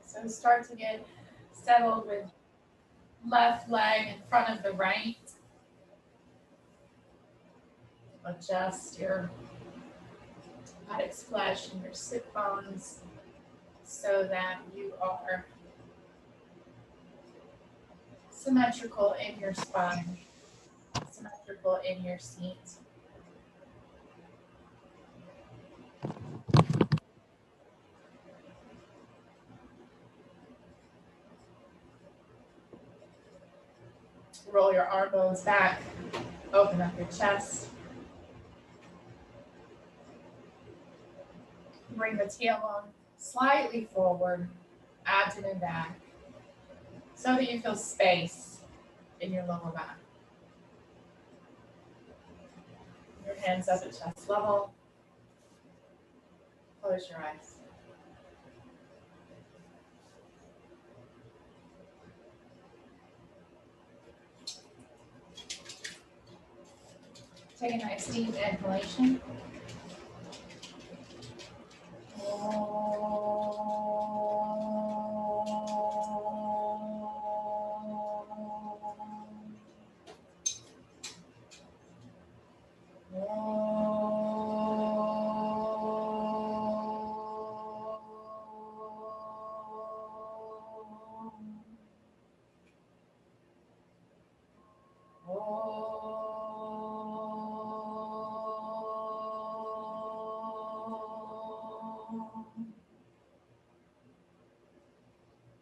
So start to get settled with left leg in front of the right. Adjust your buttocks flesh and your sit bones so that you are symmetrical in your spine, symmetrical in your seat. Roll your arm bones back, open up your chest. Bring the tailbone slightly forward, abdomen back, so that you feel space in your lower back. Your hands up at chest level. Close your eyes. Take a nice deep inhalation.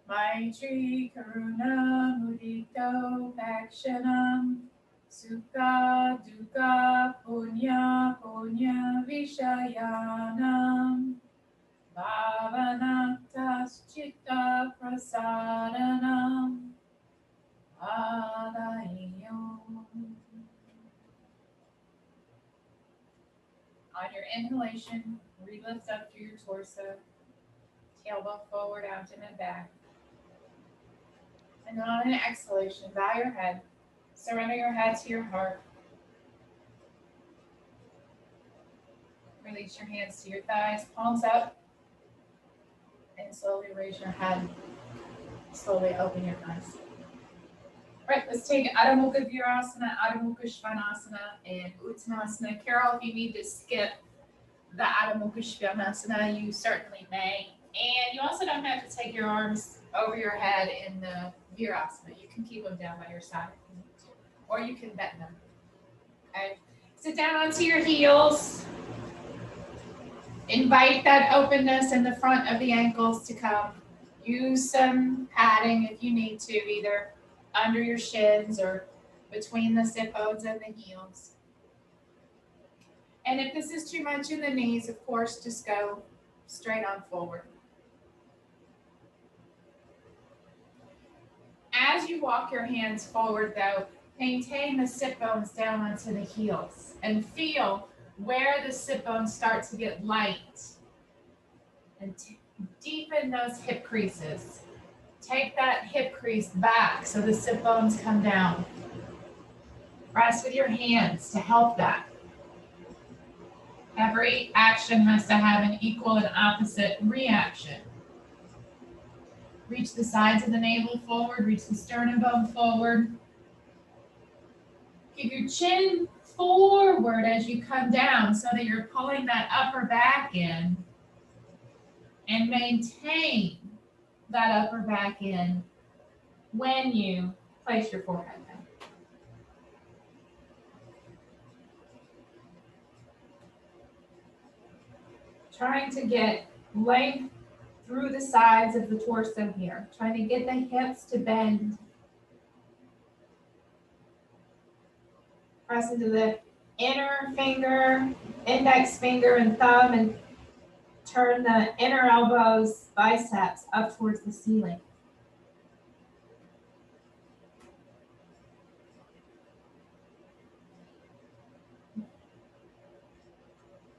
Maitri Karuna Mudito Dakshanam Sukha Dukkha Punya Punya Vishayanam Bhavanaktas Chitta Prasadanam Adayam. On your inhalation, re-lift up through your torso, tailbone forward, abdomen back. And then on an exhalation, bow your head. Surrender your head to your heart. Release your hands to your thighs, palms up. And slowly raise your head. Slowly open your eyes. All right, let's take Adho Mukha Virasana, Adho Mukha Svanasana, and Uttanasana. Carol, if you need to skip the Adho Mukha Svanasana, you certainly may. And you also don't have to take your arms over your head in the Virasana. You can keep them down by your side if you need to. Or you can bend them. Okay. Sit down onto your heels. Invite that openness in the front of the ankles to come. Use some padding if you need to, either under your shins or between the sit bones and the heels. And if this is too much in the knees, of course, just go straight on forward. As you walk your hands forward, though, maintain the sit bones down onto the heels and feel where the sit bones start to get light, and deepen those hip creases. Take that hip crease back so the sit bones come down. Press with your hands to help that. Every action has to have an equal and opposite reaction. Reach the sides of the navel forward, reach the sternum bone forward. Keep your chin forward as you come down so that you're pulling that upper back in, and maintain that upper back in when you place your forehead down. Trying to get length through the sides of the torso here. Trying to get the hips to bend. Press into the inner finger, index finger and thumb, and turn the inner elbows, biceps up towards the ceiling.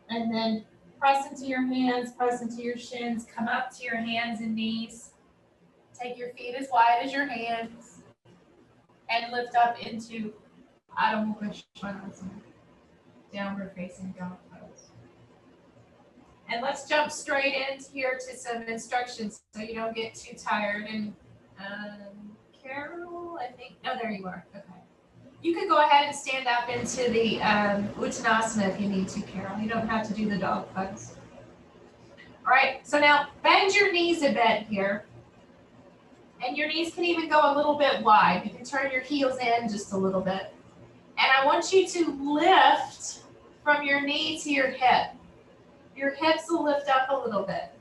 And then press into your hands, press into your shins, come up to your hands and knees. Take your feet as wide as your hands and lift up into Adho Mukha Svanasana, downward facing dog pose. And let's jump straight into here to some instructions so you don't get too tired. And Carol, I think, oh, there you are. Okay. You can go ahead and stand up into the Uttanasana if you need to, Carol. You don't have to do the dog pose. All right, so now bend your knees a bit here. And your knees can even go a little bit wide. You can turn your heels in just a little bit. And I want you to lift from your knee to your hip. Your hips will lift up a little bit.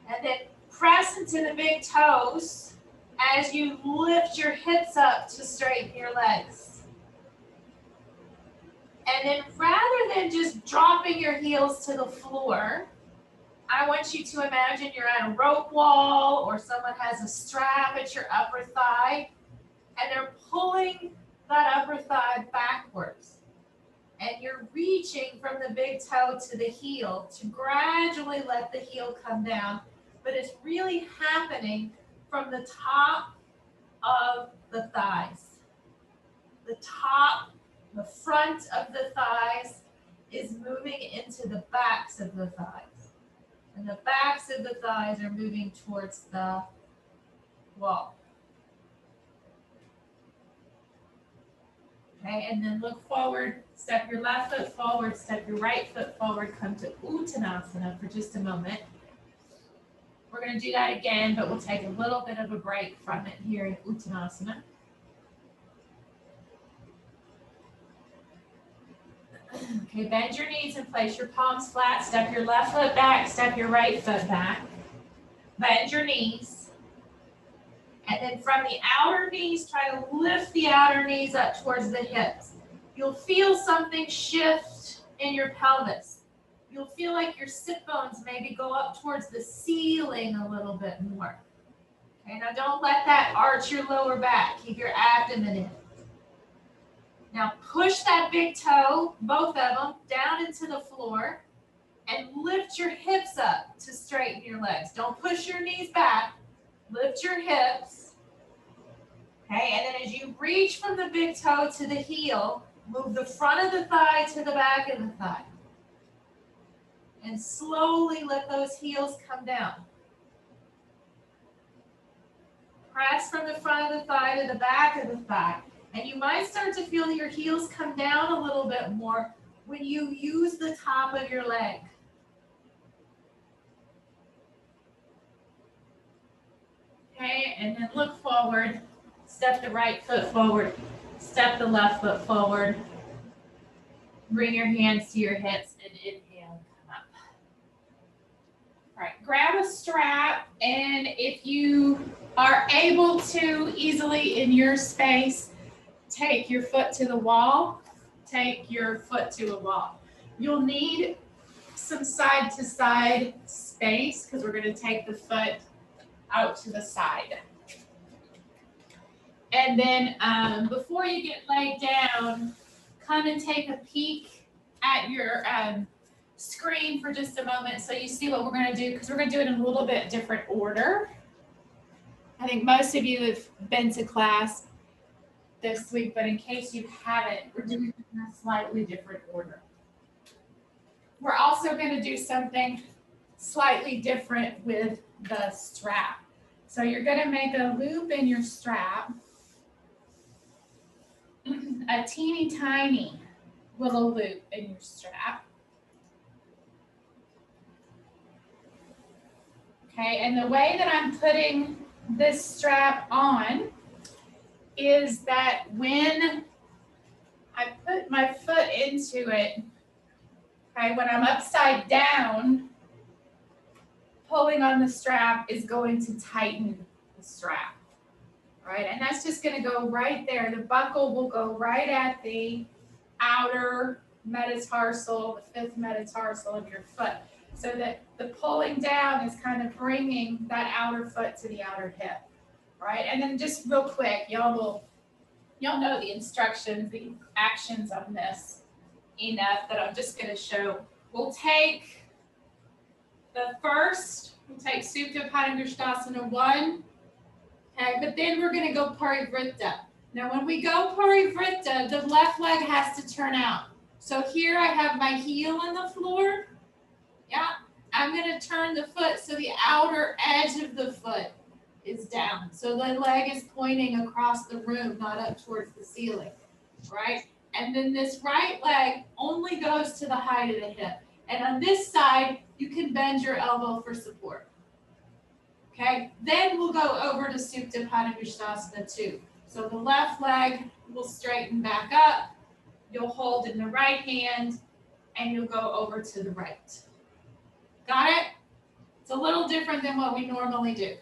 And then press into the big toes as you lift your hips up to straighten your legs. And then rather than just dropping your heels to the floor, I want you to imagine you're at a rope wall or someone has a strap at your upper thigh and they're pulling that upper thigh backwards. And you're reaching from the big toe to the heel to gradually let the heel come down. But it's really happening from the top of the thighs. The top, the front of the thighs is moving into the backs of the thighs. And the backs of the thighs are moving towards the wall. Okay, and then look forward, step your left foot forward, step your right foot forward, come to Uttanasana for just a moment. We're going to do that again, but we'll take a little bit of a break from it here in Uttanasana. Okay, bend your knees and place your palms flat. Step your left foot back, step your right foot back. Bend your knees. And then from the outer knees, try to lift the outer knees up towards the hips. You'll feel something shift in your pelvis. You'll feel like your sit bones maybe go up towards the ceiling a little bit more. Okay, now don't let that arch your lower back. Keep your abdomen in. Now push that big toe, both of them, down into the floor and lift your hips up to straighten your legs. Don't push your knees back. Lift your hips. Okay, and then as you reach from the big toe to the heel, move the front of the thigh to the back of the thigh. And slowly let those heels come down. Press from the front of the thigh to the back of the thigh. And you might start to feel your heels come down a little bit more when you use the top of your leg. Okay, and then look forward. Step the right foot forward. Step the left foot forward. Bring your hands to your hips and inhale, come up. All right, grab a strap, and if you are able to easily in your space, take your foot to the wall, take your foot to a wall. You'll need some side to side space because we're going to take the foot out to the side. And then before you get laid down, come and take a peek at your screen for just a moment so you see what we're going to do, because we're going to do it in a little bit different order. I think most of you have been to class this week, but in case you haven't, we're doing it in a slightly different order. We're also going to do something slightly different with the strap. So you're going to make a loop in your strap, a teeny tiny little loop in your strap. Okay, and the way that I'm putting this strap on is that when I put my foot into it, okay, when I'm upside down, pulling on the strap is going to tighten the strap, right? And that's just going to go right there. The buckle will go right at the outer metatarsal, the fifth metatarsal of your foot, so that the pulling down is kind of bringing that outer foot to the outer hip, right? And then just real quick, y'all know the instructions, the actions on this enough that I'm just going to show. We'll take the first, we'll take Supta Padangusthasana 1, okay, but then we're going to go Parivrtta. Now when we go Parivrtta, the left leg has to turn out. So here I have my heel on the floor, I'm going to turn the foot so the outer edge of the foot is down. So the leg is pointing across the room, not up towards the ceiling, right? And then this right leg only goes to the height of the hip. And on this side, you can bend your elbow for support. Okay, then we'll go over to Supta Padangusthasana 2. So the left leg will straighten back up. You'll hold in the right hand and you'll go over to the right. Got it? It's a little different than what we normally do.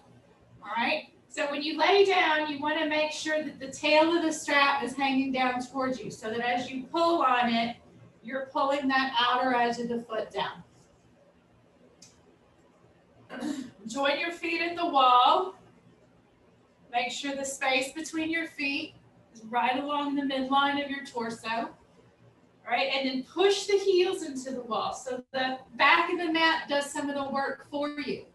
All right? So when you lay down, you want to make sure that the tail of the strap is hanging down towards you so that as you pull on it, you're pulling that outer edge of the foot down. Join your feet at the wall. Make sure the space between your feet is right along the midline of your torso. All right, and then push the heels into the wall. So the back of the mat does some of the work for you.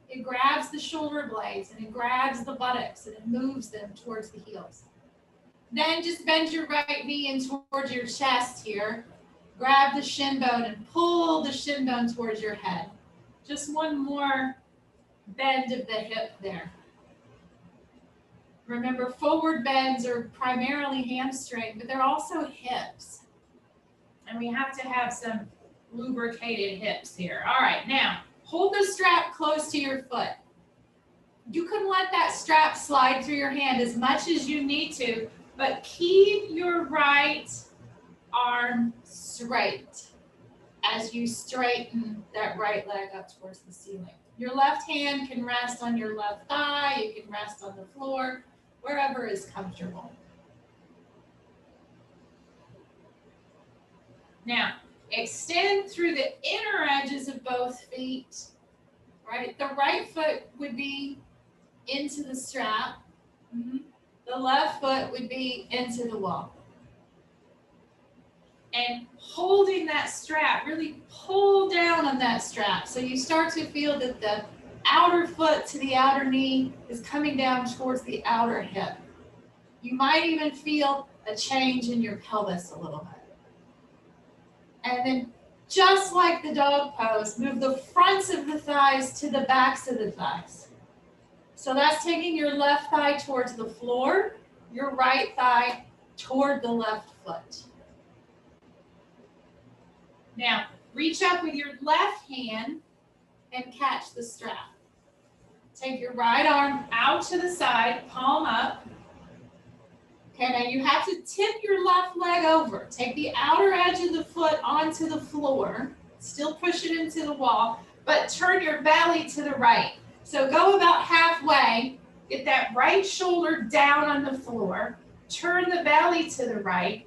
It grabs the shoulder blades and it grabs the buttocks and it moves them towards the heels. Then just bend your right knee in towards your chest here. Grab the shin bone and pull the shin bone towards your head. Just one more bend of the hip there. Remember, forward bends are primarily hamstring, but they're also hips. And we have to have some lubricated hips here. All right, now hold the strap close to your foot. You can let that strap slide through your hand as much as you need to, but keep your right arm straight as you straighten that right leg up towards the ceiling. Your left hand can rest on your left thigh, you can rest on the floor, wherever is comfortable. Now, extend through the inner edges of both feet, right? The right foot would be into the strap. The left foot would be into the wall. And holding that strap, really pull down on that strap. So you start to feel that the outer foot to the outer knee is coming down towards the outer hip. You might even feel a change in your pelvis a little bit. And then just like the dog pose, move the fronts of the thighs to the backs of the thighs. So that's taking your left thigh towards the floor, your right thigh toward the left foot. Now, reach up with your left hand and catch the strap. Take your right arm out to the side, palm up. Okay, now you have to tip your left leg over. Take the outer edge of the foot onto the floor. Still push it into the wall, but turn your belly to the right. So go about halfway. Get that right shoulder down on the floor. Turn the belly to the right.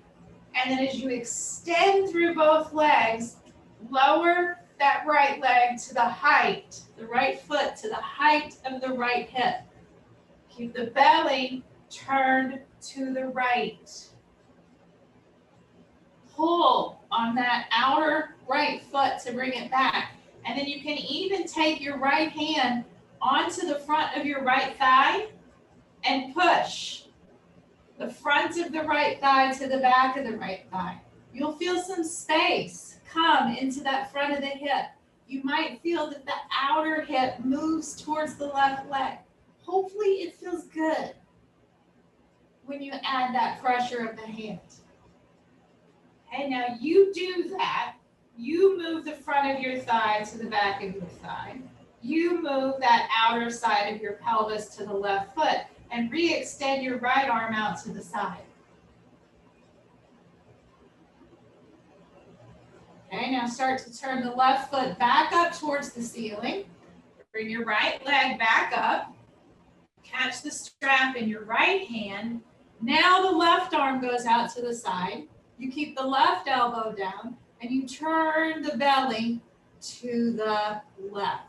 And then as you extend through both legs, lower that right leg to the height, the right foot to the height of the right hip. Keep the belly turned to the right. Pull on that outer right foot to bring it back. And then you can even take your right hand onto the front of your right thigh and push the front of the right thigh to the back of the right thigh. You'll feel some space come into that front of the hip. You might feel that the outer hip moves towards the left leg. Hopefully it feels good when you add that pressure of the hand. Okay, now you do that. You move the front of your thigh to the back of your thigh. You move that outer side of your pelvis to the left foot and re-extend your right arm out to the side. Okay, now start to turn the left foot back up towards the ceiling. Bring your right leg back up. Catch the strap in your right hand. Now the left arm goes out to the side. You keep the left elbow down and you turn the belly to the left.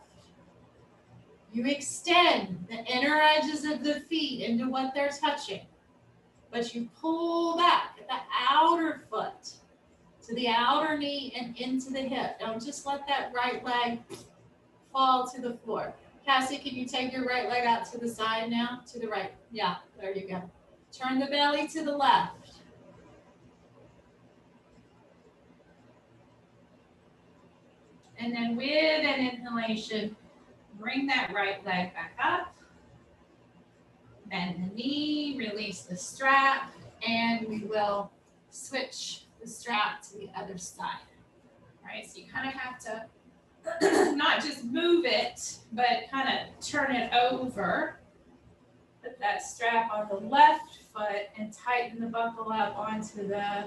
You extend the inner edges of the feet into what they're touching, but you pull back at the outer foot to the outer knee and into the hip. Don't just let that right leg fall to the floor. Cassie, can you take your right leg out to the side now? To the right. Yeah, there you go. Turn the belly to the left. And then with an inhalation, bring that right leg back up. Bend the knee, release the strap, and we will switch the strap to the other side. All right, so you kind of have to not just move it, but kind of turn it over. Put that strap on the left foot and tighten the buckle up onto the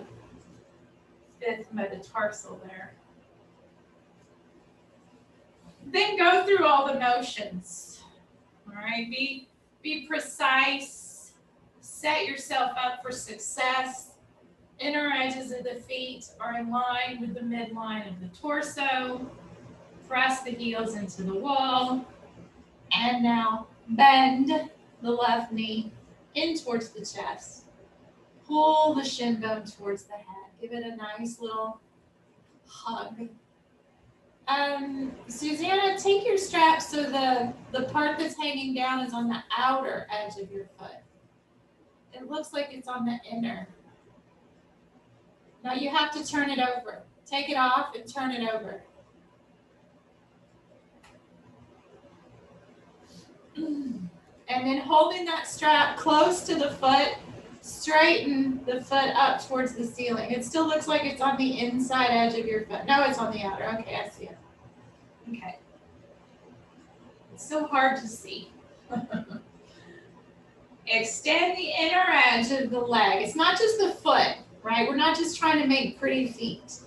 fifth metatarsal there. Then go through all the motions. All right, be precise. Set yourself up for success. Inner edges of the feet are in line with the midline of the torso. Press the heels into the wall. And now bend the left knee in towards the chest. Pull the shin bone towards the head. Give it a nice little hug. Susanna, take your strap so the part that's hanging down is on the outer edge of your foot. It looks like it's on the inner. Now you have to turn it over. Take it off and turn it over. And then holding that strap close to the foot, straighten the foot up towards the ceiling. It still looks like it's on the inside edge of your foot. No, it's on the outer. Okay, I see it. Okay. It's so hard to see. Extend the inner edge of the leg. It's not just the foot, right? We're not just trying to make pretty feet.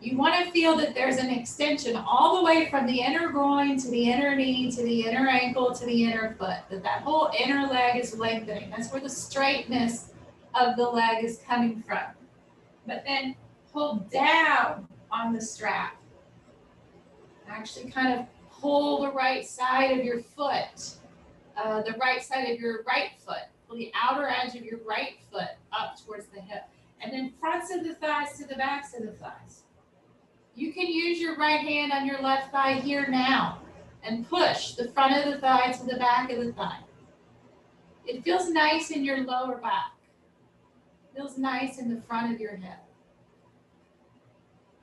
You want to feel that there's an extension all the way from the inner groin to the inner knee to the inner ankle to the inner foot, that whole inner leg is lengthening. That's where the straightness of the leg is coming from. But then pull down on the strap. Actually kind of pull the right side of your foot, the right side of your right foot. Pull the outer edge of your right foot up towards the hip. And then fronts of the thighs to the backs of the thighs. You can use your right hand on your left thigh here now and push the front of the thigh to the back of the thigh. It feels nice in your lower back. It feels nice in the front of your hip.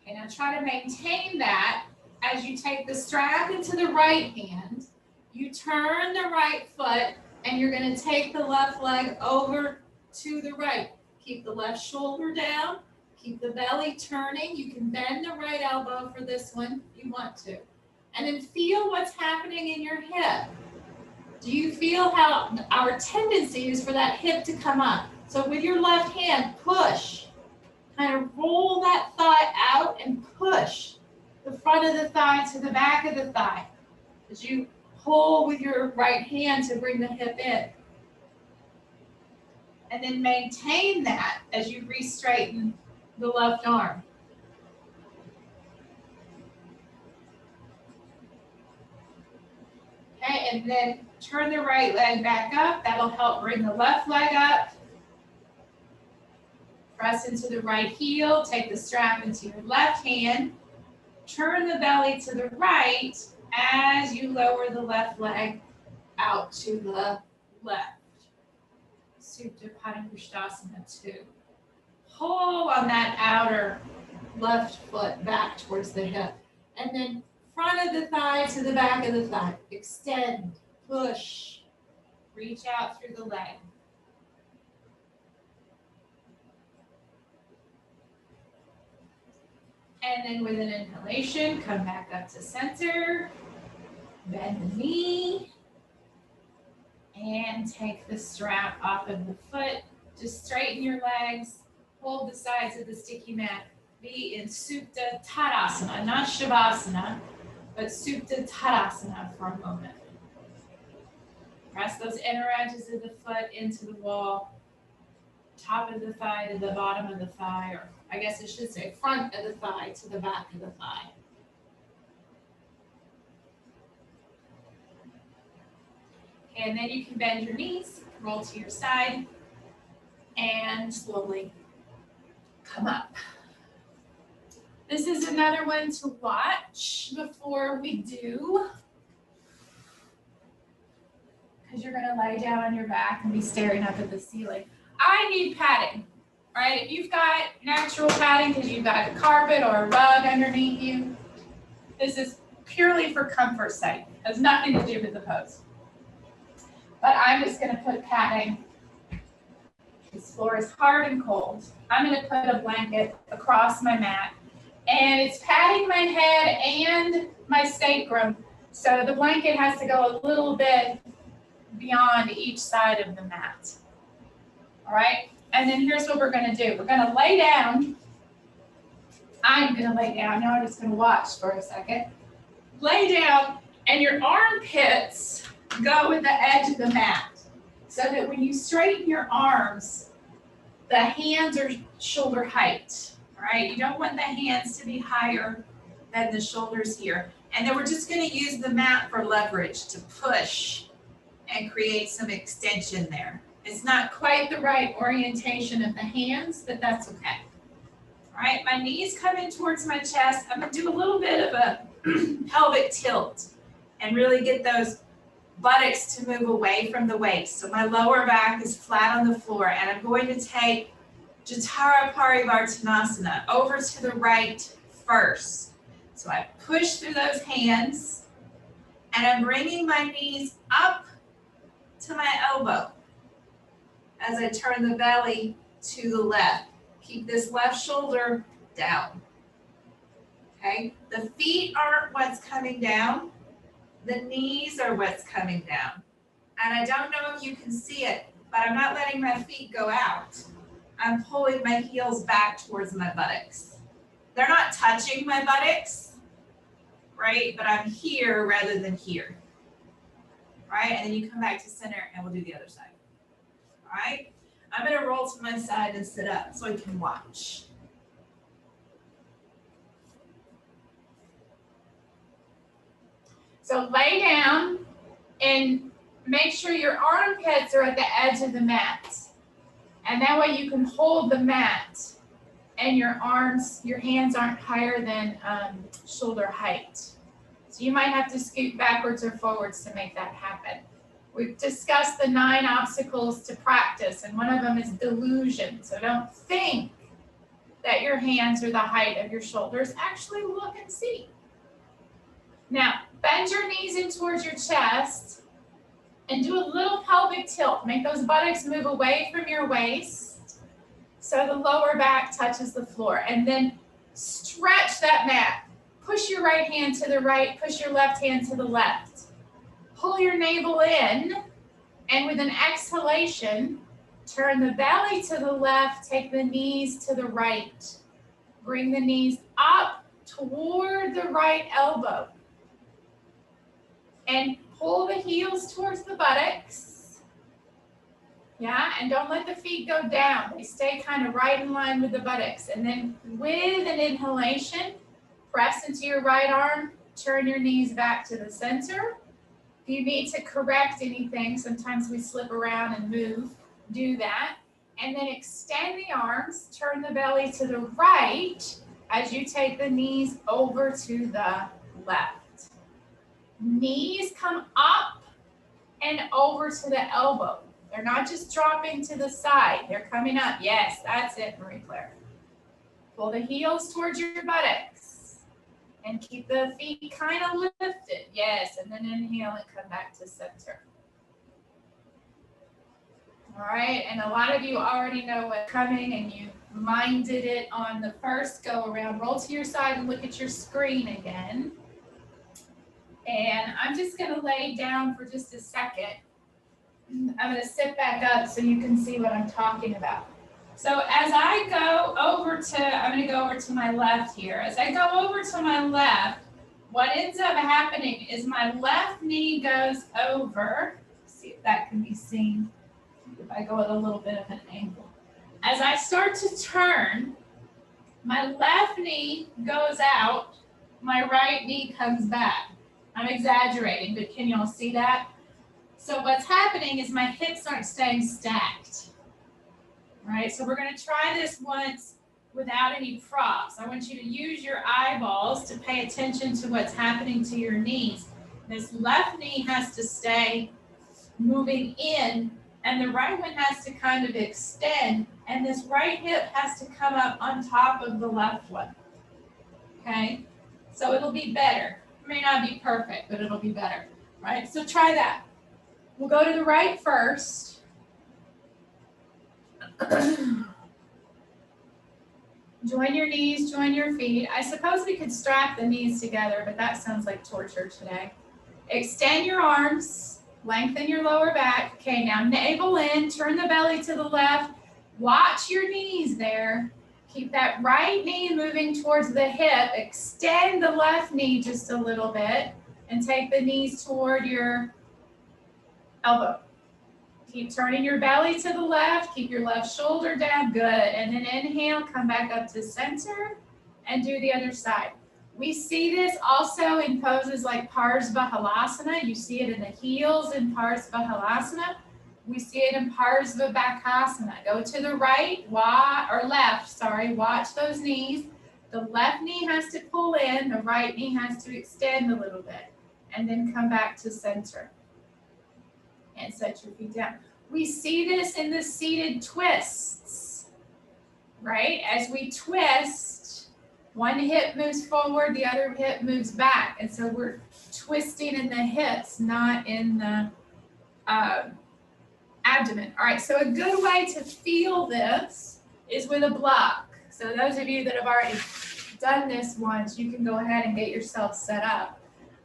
Okay, now try to maintain that as you take the strap into the right hand. You turn the right foot and you're going to take the left leg over to the right. Keep the left shoulder down. Keep the belly turning. You can bend the right elbow for this one if you want to. And then feel what's happening in your hip. Do you feel how our tendency is for that hip to come up? So with your left hand, push. Kind of roll that thigh out and push the front of the thigh to the back of the thigh. As you pull with your right hand to bring the hip in. And then maintain that as you re-straighten the left arm. Okay, and then turn the right leg back up. That'll help bring the left leg up. Press into the right heel. Take the strap into your left hand. Turn the belly to the right as you lower the left leg out to the left. Supta Padangusthasana 2. Pull on that outer left foot back towards the hip. And then front of the thigh to the back of the thigh. Extend, push, reach out through the leg. And then with an inhalation, come back up to center. Bend the knee. And take the strap off of the foot. Just straighten your legs. Hold the sides of the sticky mat. Be in Supta Tadasana, not Shavasana, but Supta Tadasana for a moment. Press those inner edges of the foot into the wall. Top of the thigh to the bottom of the thigh, or I guess I should say front of the thigh to the back of the thigh. Okay, and then you can bend your knees, roll to your side, and slowly come up. This is another one to watch before we do, because you're going to lie down on your back and be staring up at the ceiling. I need padding, right? If you've got natural padding because you've got a carpet or a rug underneath you, This is purely for comfort's sake. It has nothing to do with the pose. But I'm just going to put padding. This floor is hard and cold. I'm going to put a blanket across my mat, and it's padding my head and my sacrum. So the blanket has to go a little bit beyond each side of the mat. All right, and then here's what we're going to do. We're going to lay down. I'm going to lay down. Now I'm just going to watch for a second. Lay down, and your armpits go with the edge of the mat, so that when you straighten your arms, the hands are shoulder height. All right, you don't want the hands to be higher than the shoulders here. And then we're just going to use the mat for leverage to push and create some extension there. It's not quite the right orientation of the hands, but that's okay. All right, my knees come in towards my chest. I'm going to do a little bit of a pelvic tilt and really get those buttocks to move away from the waist. So my lower back is flat on the floor, and I'm going to take Jathara Parivartanasana over to the right first. So I push through those hands, and I'm bringing my knees up to my elbow as I turn the belly to the left. Keep this left shoulder down. Okay, the feet aren't what's coming down. The knees are what's coming down. And I don't know if you can see it, but I'm not letting my feet go out. I'm pulling my heels back towards my buttocks. They're not touching my buttocks, right? But I'm here rather than here, right? And then you come back to center and we'll do the other side, all right? I'm gonna roll to my side and sit up so I can watch. So lay down and make sure your armpits are at the edge of the mat. And that way you can hold the mat and your arms, your hands aren't higher than shoulder height. So you might have to scoot backwards or forwards to make that happen. We've discussed the 9 obstacles to practice, and one of them is delusion. So don't think that your hands are the height of your shoulders. Actually look and see. Now, bend your knees in towards your chest and do a little pelvic tilt. Make those buttocks move away from your waist so the lower back touches the floor. And then stretch that mat. Push your right hand to the right, push your left hand to the left. Pull your navel in, and with an exhalation, turn the belly to the left, take the knees to the right. Bring the knees up toward the right elbow. And pull the heels towards the buttocks. Yeah, and don't let the feet go down. They stay kind of right in line with the buttocks. And then with an inhalation, press into your right arm, turn your knees back to the center. If you need to correct anything, sometimes we slip around and move, do that. And then extend the arms, turn the belly to the right as you take the knees over to the left. Knees come up and over to the elbow. They're not just dropping to the side, they're coming up. Yes, that's it, Marie-Claire. Pull the heels towards your buttocks. And keep the feet kind of lifted. Yes, and then inhale and come back to center. All right, and a lot of you already know what's coming and you minded it on the first go around. Roll to your side and look at your screen again. And I'm just gonna lay down for just a second. I'm gonna sit back up so you can see what I'm talking about. So as I go over to, I'm going to go over to my left here. As I go over to my left, what ends up happening is my left knee goes over. Let's see if that can be seen. If I go at a little bit of an angle. As I start to turn, my left knee goes out, my right knee comes back. I'm exaggerating, but can y'all see that? So what's happening is my hips aren't staying stacked. All right, so we're going to try this once without any props. I want you to use your eyeballs to pay attention to what's happening to your knees. This left knee has to stay moving in, and the right one has to kind of extend, and this right hip has to come up on top of the left one. Okay, So it'll be better. It may not be perfect, but it'll be better, right? So try that. We'll go to the right first. Join your knees, join your feet. I suppose we could strap the knees together, but that sounds like torture today. Extend your arms, lengthen your lower back. Okay, now navel in, turn the belly to the left. Watch your knees there. Keep that right knee moving towards the hip. Extend the left knee just a little bit and take the knees toward your elbow. Keep turning your belly to the left. Keep your left shoulder down. Good. And then inhale, come back up to center and do the other side. We see this also in poses like Parsvakonasana. You see it in the heels in Parsvakonasana. We see it in Parsvakonasana. Go to the right, or left, sorry. Watch those knees. The left knee has to pull in. The right knee has to extend a little bit. And then come back to center. And set your feet down. We see this in the seated twists, right? As we twist, one hip moves forward, the other hip moves back. And so we're twisting in the hips, not in the abdomen. All right, so a good way to feel this is with a block. So those of you that have already done this once, you can go ahead and get yourself set up.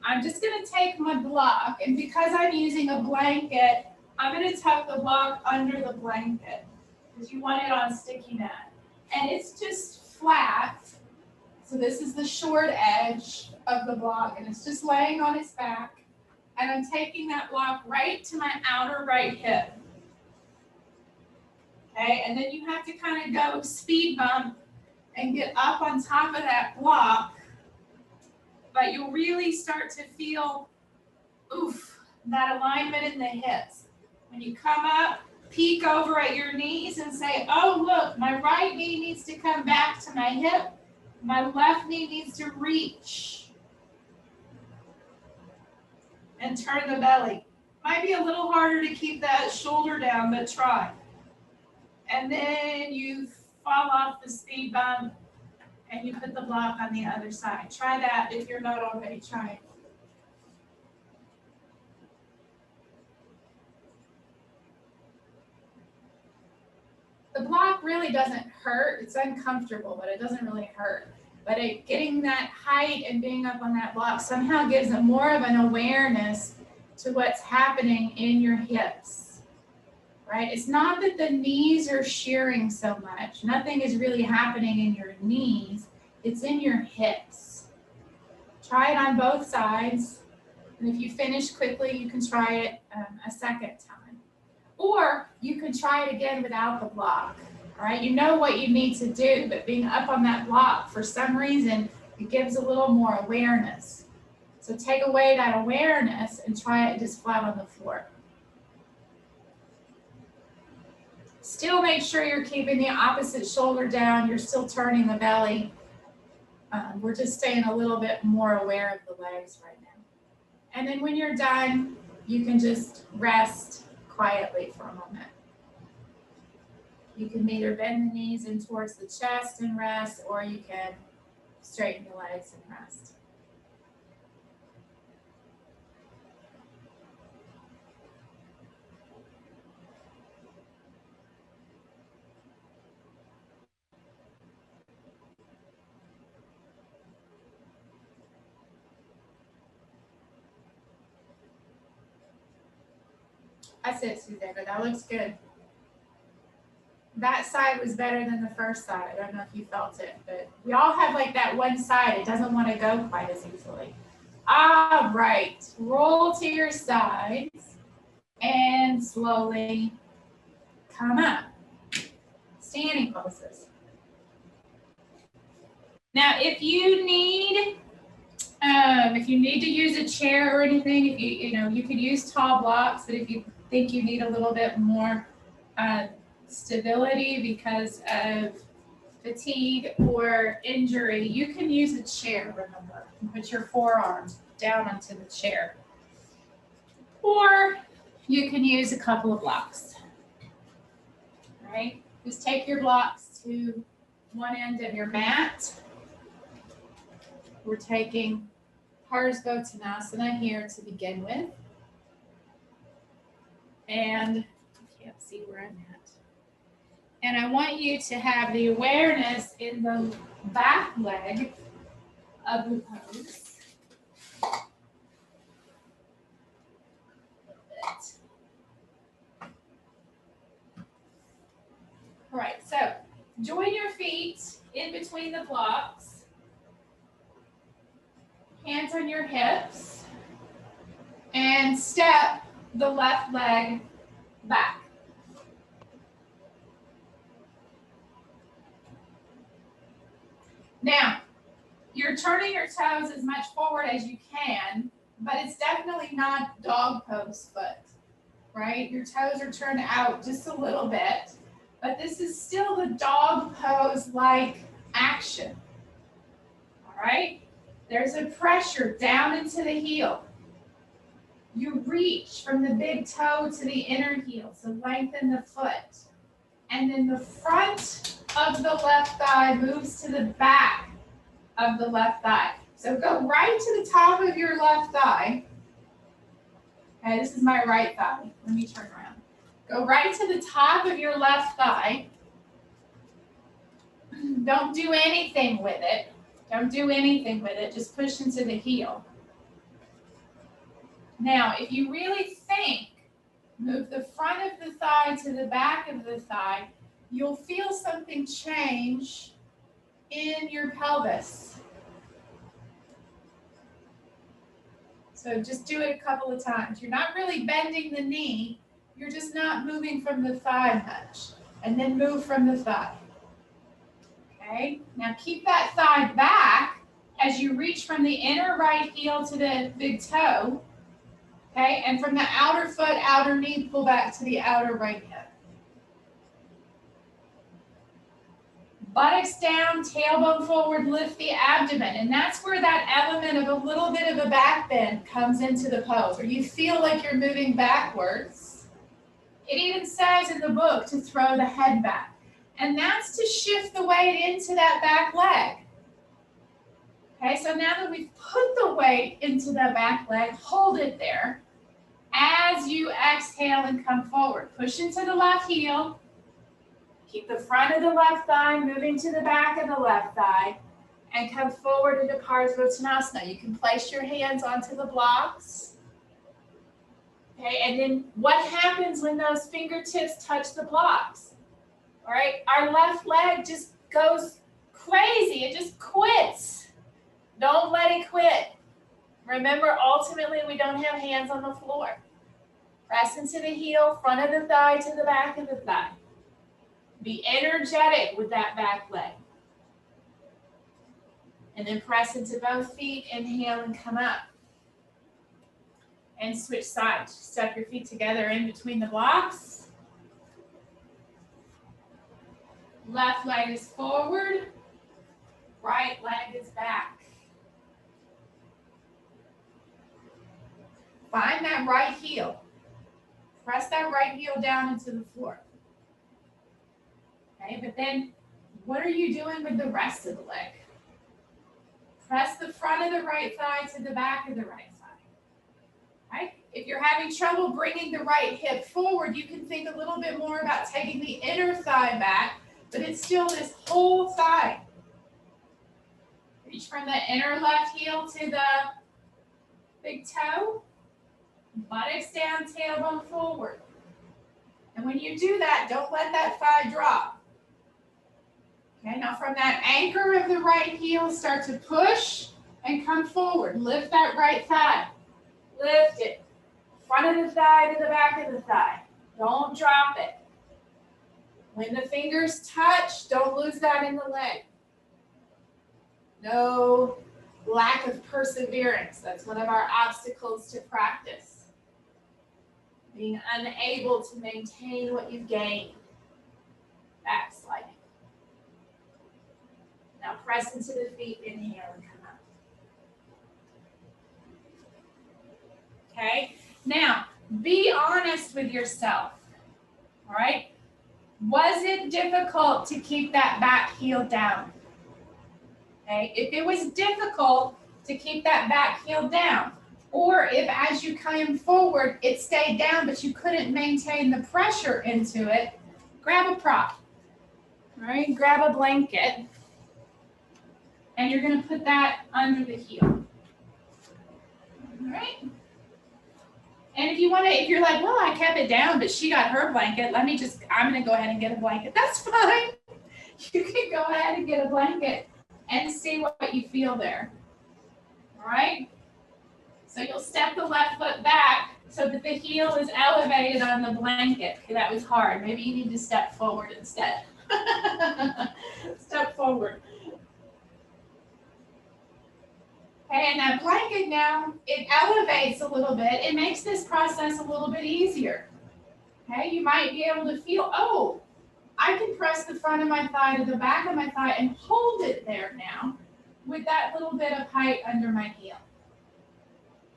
I'm just going to take my block, and because I'm using a blanket, I'm going to tuck the block under the blanket because you want it on sticky mat. And it's just flat. So this is the short edge of the block, and it's just laying on its back. And I'm taking that block right to my outer right hip. Okay, and then you have to kind of go speed bump and get up on top of that block. But you'll really start to feel, that alignment in the hips. When you come up, peek over at your knees and say, oh, look, my right knee needs to come back to my hip. My left knee needs to reach. And turn the belly. Might be a little harder to keep that shoulder down, but try. And then you fall off the speed bump. And you put the block on the other side. Try that if you're not already trying. The block really doesn't hurt. It's uncomfortable, but it doesn't really hurt. But getting that height and being up on that block somehow gives it more of an awareness to what's happening in your hips, right? It's not that the knees are shearing so much. Nothing is really happening in your knees. It's in your hips. Try it on both sides. And if you finish quickly, you can try it a second time. Or you can try it again without the block. All right, you know what you need to do, but being up on that block, for some reason, it gives a little more awareness. So take away that awareness and try it just flat on the floor. Still make sure you're keeping the opposite shoulder down. You're still turning the belly. We're just staying a little bit more aware of the legs right now. And then when you're done, you can just rest quietly for a moment. You can either bend the knees in towards the chest and rest, or you can straighten the legs and rest. That's it, Susanna. That looks good. That side was better than the first side. I don't know if you felt it, but we all have like that one side. It doesn't want to go quite as easily. All right. Roll to your sides and slowly come up. Standing poses. Now, if you need to use a chair or anything, you could use tall blocks, but if you think you need a little bit more stability because of fatigue or injury, you can use a chair, remember. You put your forearms down onto the chair. Or you can use a couple of blocks. All right? Just take your blocks to one end of your mat. We're taking Parsvottanasana here to begin with. And I can't see where I'm at. And I want you to have the awareness in the back leg of the pose. All right, so join your feet in between the blocks. Hands on your hips. And step the left leg back. Now, you're turning your toes as much forward as you can, but it's definitely not dog pose foot, right? Your toes are turned out just a little bit, but this is still the dog pose-like action, all right? There's a pressure down into the heel. You reach from the big toe to the inner heel, so lengthen the foot. And then the front of the left thigh moves to the back of the left thigh. So go right to the top of your left thigh. Okay, this is my right thigh. Let me turn around. Go right to the top of your left thigh. Don't do anything with it. Don't do anything with it. Just push into the heel. Now, if you really think, move the front of the thigh to the back of the thigh, you'll feel something change in your pelvis. So just do it a couple of times. You're not really bending the knee, you're just not moving from the thigh much. And then move from the thigh. Okay, now keep that thigh back as you reach from the inner right heel to the big toe. Okay, and from the outer foot, outer knee, pull back to the outer right hip. Buttocks down, tailbone forward, lift the abdomen. And that's where that element of a little bit of a back bend comes into the pose, where you feel like you're moving backwards. It even says in the book to throw the head back. And that's to shift the weight into that back leg. Okay, so now that we've put the weight into the back leg, hold it there. As you exhale and come forward, push into the left heel. Keep the front of the left thigh moving to the back of the left thigh and come forward into Parsvottanasana. You can place your hands onto the blocks. Okay, and then what happens when those fingertips touch the blocks? All right, our left leg just goes crazy. It just quits. Don't let it quit. Remember, ultimately, we don't have hands on the floor. Press into the heel, front of the thigh to the back of the thigh. Be energetic with that back leg. And then press into both feet, inhale and come up. And switch sides. Step your feet together in between the blocks. Left leg is forward, right leg is back. Find that right heel. Press that right heel down into the floor. Okay, but then what are you doing with the rest of the leg? Press the front of the right thigh to the back of the right thigh. Right? If you're having trouble bringing the right hip forward, you can think a little bit more about taking the inner thigh back, but it's still this whole thigh. Reach from the inner left heel to the big toe. Buttocks down, tailbone forward. And when you do that, don't let that thigh drop. Okay, now from that anchor of the right heel, start to push and come forward. Lift that right thigh. Lift it. Front of the thigh to the back of the thigh. Don't drop it. When the fingers touch, don't lose that in the leg. No lack of perseverance. That's one of our obstacles to practice. Being unable to maintain what you've gained. Backsliding. Now press into the feet, inhale and come up. Okay, now be honest with yourself. All right, was it difficult to keep that back heel down? Okay, if it was difficult, to keep that back heel down. Or if as you came forward, it stayed down, but you couldn't maintain the pressure into it, grab a prop, all right? Grab a blanket, and you're gonna put that under the heel, all right? And if you wanna, if you're like, well, I kept it down, but she got her blanket, I'm gonna go ahead and get a blanket. That's fine. You can go ahead and get a blanket and see what you feel there, all right? So you'll step the left foot back so that the heel is elevated on the blanket. Okay, that was hard. Maybe you need to step forward instead. Step forward. Okay, and that blanket now, it elevates a little bit. It makes this process a little bit easier. Okay, you might be able to feel, oh, I can press the front of my thigh to the back of my thigh and hold it there now with that little bit of height under my heel.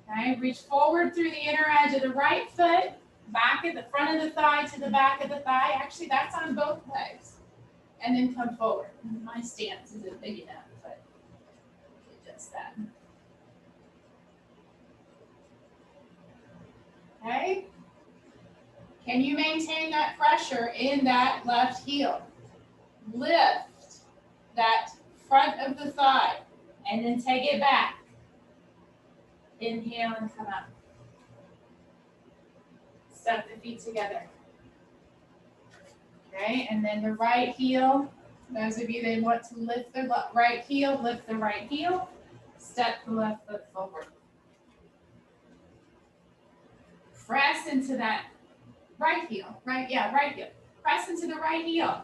Okay, reach forward through the inner edge of the right foot, back at the front of the thigh to the back of the thigh. Actually, that's on both legs. And then come forward. My stance isn't big enough, but adjust that. Okay. Can you maintain that pressure in that left heel? Lift that front of the thigh and then take it back. Inhale and come up. Step the feet together. Okay, and then the right heel. Those of you that want to lift the right heel, lift the right heel. Step the left foot forward. Press into that right heel. Right heel. Press into the right heel.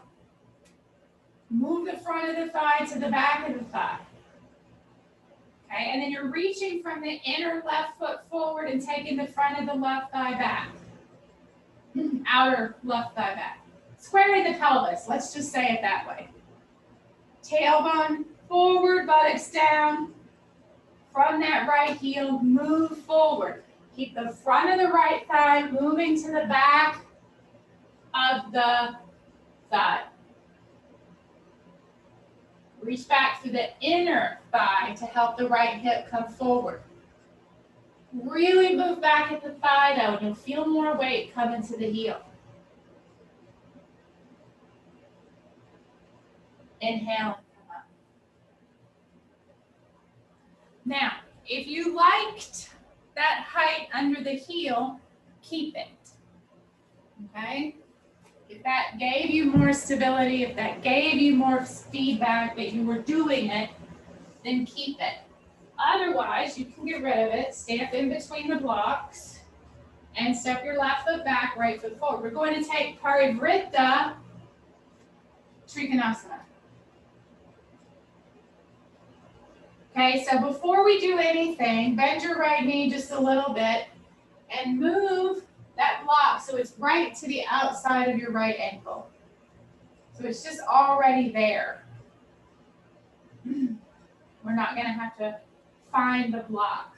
Move the front of the thigh to the back of the thigh. Okay, and then you're reaching from the inner left foot forward and taking the front of the left thigh back. Outer left thigh back. Squaring the pelvis, let's just say it that way. Tailbone forward, buttocks down. From that right heel, move forward. Keep the front of the right thigh moving to the back of the thigh. Reach back through the inner thigh to help the right hip come forward. Really move back at the thigh though, and you'll feel more weight come into the heel. Inhale and come up. Now, if you liked that height under the heel, keep it. Okay? If that gave you more stability, if that gave you more feedback that you were doing it, then keep it. Otherwise, you can get rid of it, stand in between the blocks, and step your left foot back, right foot forward. We're going to take Parivrtta, Trikonasana. Okay, so before we do anything, bend your right knee just a little bit and move that block so it's right to the outside of your right ankle. So it's just already there. We're not going to have to find the block.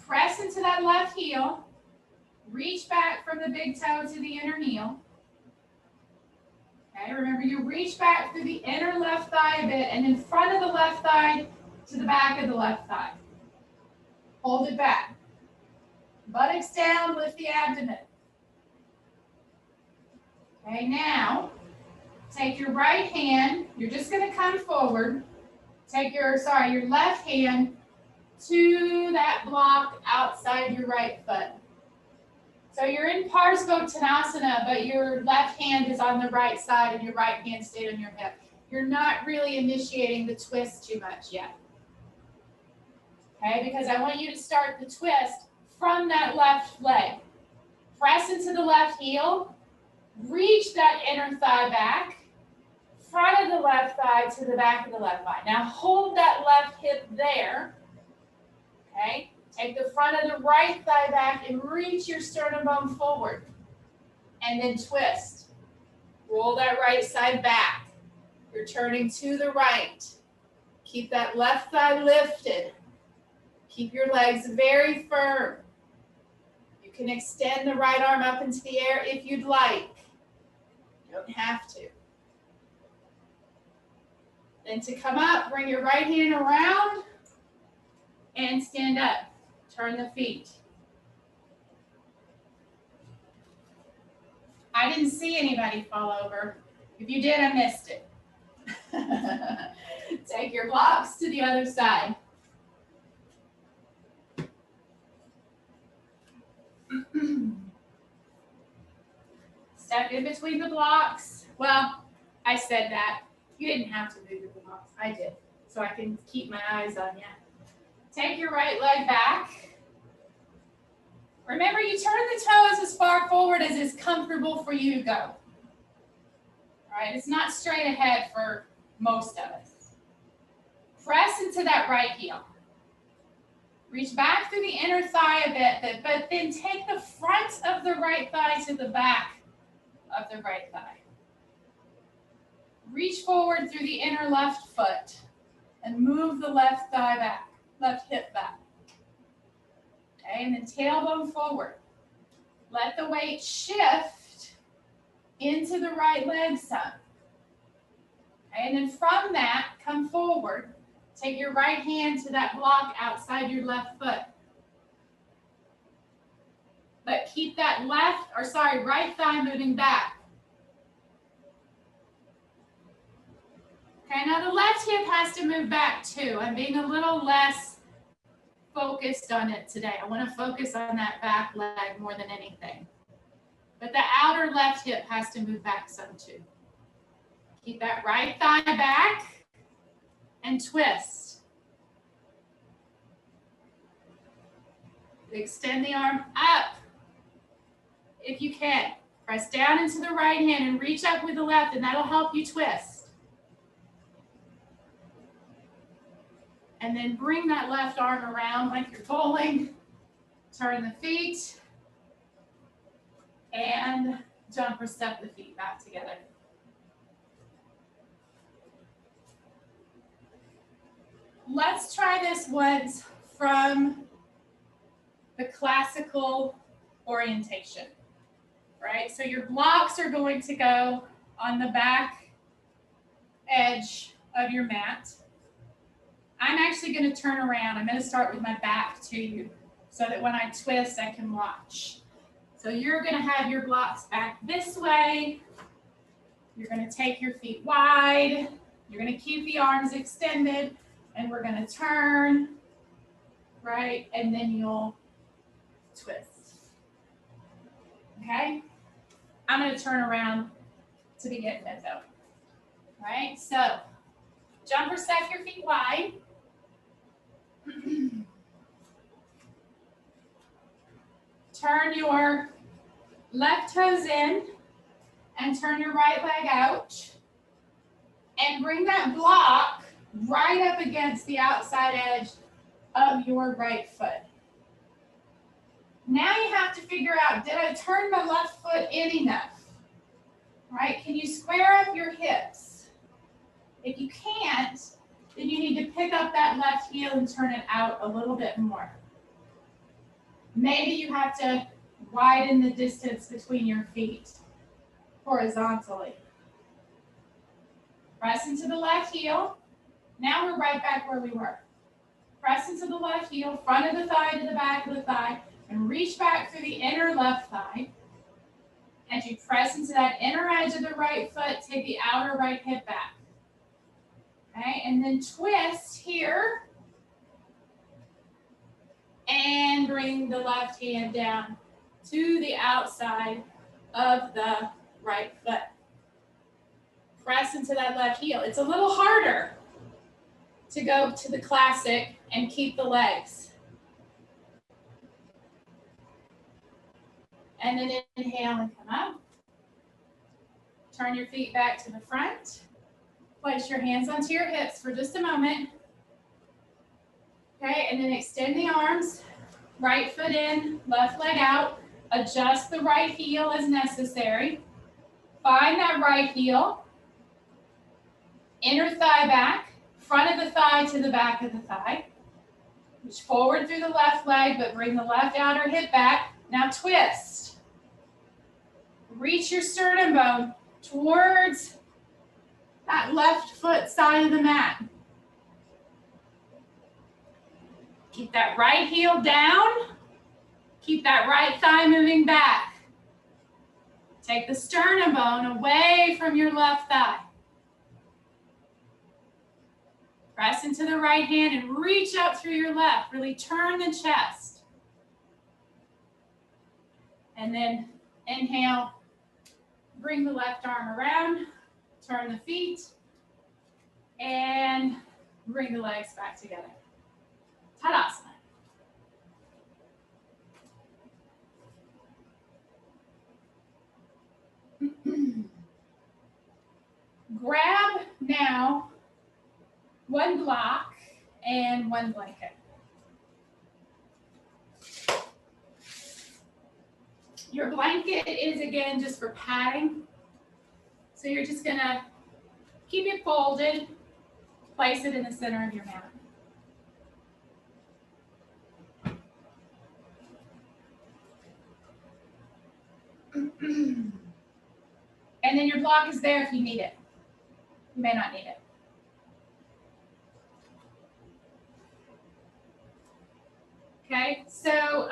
Press into that left heel. Reach back from the big toe to the inner heel. Okay, remember you reach back through the inner left thigh a bit and in front of the left thigh to the back of the left thigh. Hold it back. Buttocks down, lift the abdomen. Okay, now take your right hand, you're just going to come forward. Take your left hand to that block outside your right foot. So you're in Parsvottanasana, but your left hand is on the right side and your right hand stayed on your hip. You're not really initiating the twist too much yet. Okay, because I want you to start the twist from that left leg. Press into the left heel, reach that inner thigh back, front of the left thigh to the back of the left thigh. Now hold that left hip there, okay? Take the front of the right thigh back and reach your sternum bone forward. And then twist. Roll that right side back. You're turning to the right. Keep that left thigh lifted. Keep your legs very firm. You can extend the right arm up into the air if you'd like. You don't have to. Then to come up, bring your right hand around and stand up. Turn the feet. I didn't see anybody fall over. If you did, I missed it. Take your blocks to the other side. Step in between the blocks. Well, I said that. You didn't have to move the blocks. I did. So I can keep my eyes on you. Take your right leg back. Remember, you turn the toes as far forward as is comfortable for you to go. All right, it's not straight ahead for most of us. Press into that right heel. Reach back through the inner thigh a bit, but then take the front of the right thigh to the back of the right thigh. Reach forward through the inner left foot and move the left thigh back, left hip back. Okay, and then tailbone forward. Let the weight shift into the right leg some. Okay, and then from that, come forward. Take your right hand to that block outside your left foot. But keep that right thigh moving back. Okay, now the left hip has to move back too. I'm being a little less focused on it today. I want to focus on that back leg more than anything. But the outer left hip has to move back some too. Keep that right thigh back and twist. Extend the arm up if you can. Press down into the right hand and reach up with the left, and that'll help you twist. And then bring that left arm around like you're bowling. Turn the feet and jump or step the feet back together. Let's try this once from the classical orientation, right? So your blocks are going to go on the back edge of your mat. I'm actually going to turn around. I'm going to start with my back to you so that when I twist, I can watch. So you're going to have your blocks back this way. You're going to take your feet wide. You're going to keep the arms extended, and we're going to turn, right? And then you'll twist. Okay? I'm going to turn around to begin with, though. All right? So jump or step your feet wide. Turn your left toes in and turn your right leg out. And bring that block right up against the outside edge of your right foot. Now you have to figure out, did I turn my left foot in enough? Right? Can you square up your hips? If you can't, then you need to pick up that left heel and turn it out a little bit more. Maybe you have to widen the distance between your feet horizontally. Press into the left heel. Now we're right back where we were. Press into the left heel, front of the thigh to the back of the thigh, and reach back through the inner left thigh. As you press into that inner edge of the right foot, take the outer right hip back. Okay, and then twist here. And bring the left hand down to the outside of the right foot. Press into that left heel. It's a little harder to go to the classic and keep the legs. And then inhale and come up. Turn your feet back to the front. Place your hands onto your hips for just a moment. Okay, and then extend the arms. Right foot in, left leg out. Adjust the right heel as necessary. Find that right heel. Inner thigh back. Front of the thigh to the back of the thigh. Reach forward through the left leg, but bring the left outer hip back. Now twist. Reach your sternum bone towards that left foot side of the mat. Keep that right heel down. Keep that right thigh moving back. Take the sternum bone away from your left thigh. Press into the right hand and reach up through your left. Really turn the chest. And then inhale, bring the left arm around, turn the feet, and bring the legs back together. Tadasana. Grab now one block and one blanket. Your blanket is, again, just for padding. So you're just gonna keep it folded, place it in the center of your mat. And then your block is there if you need it. You may not need it. Okay, so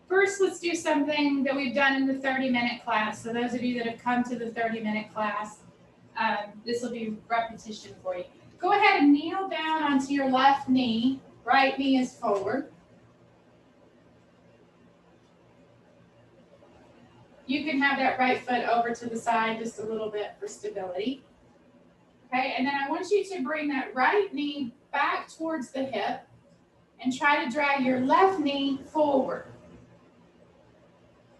first let's do something that we've done in the 30-minute class. So those of you that have come to the 30-minute class, this will be repetition for you. Go ahead and kneel down onto your left knee. Right knee is forward. You can have that right foot over to the side just a little bit for stability. Okay, and then I want you to bring that right knee back towards the hip and try to drag your left knee forward.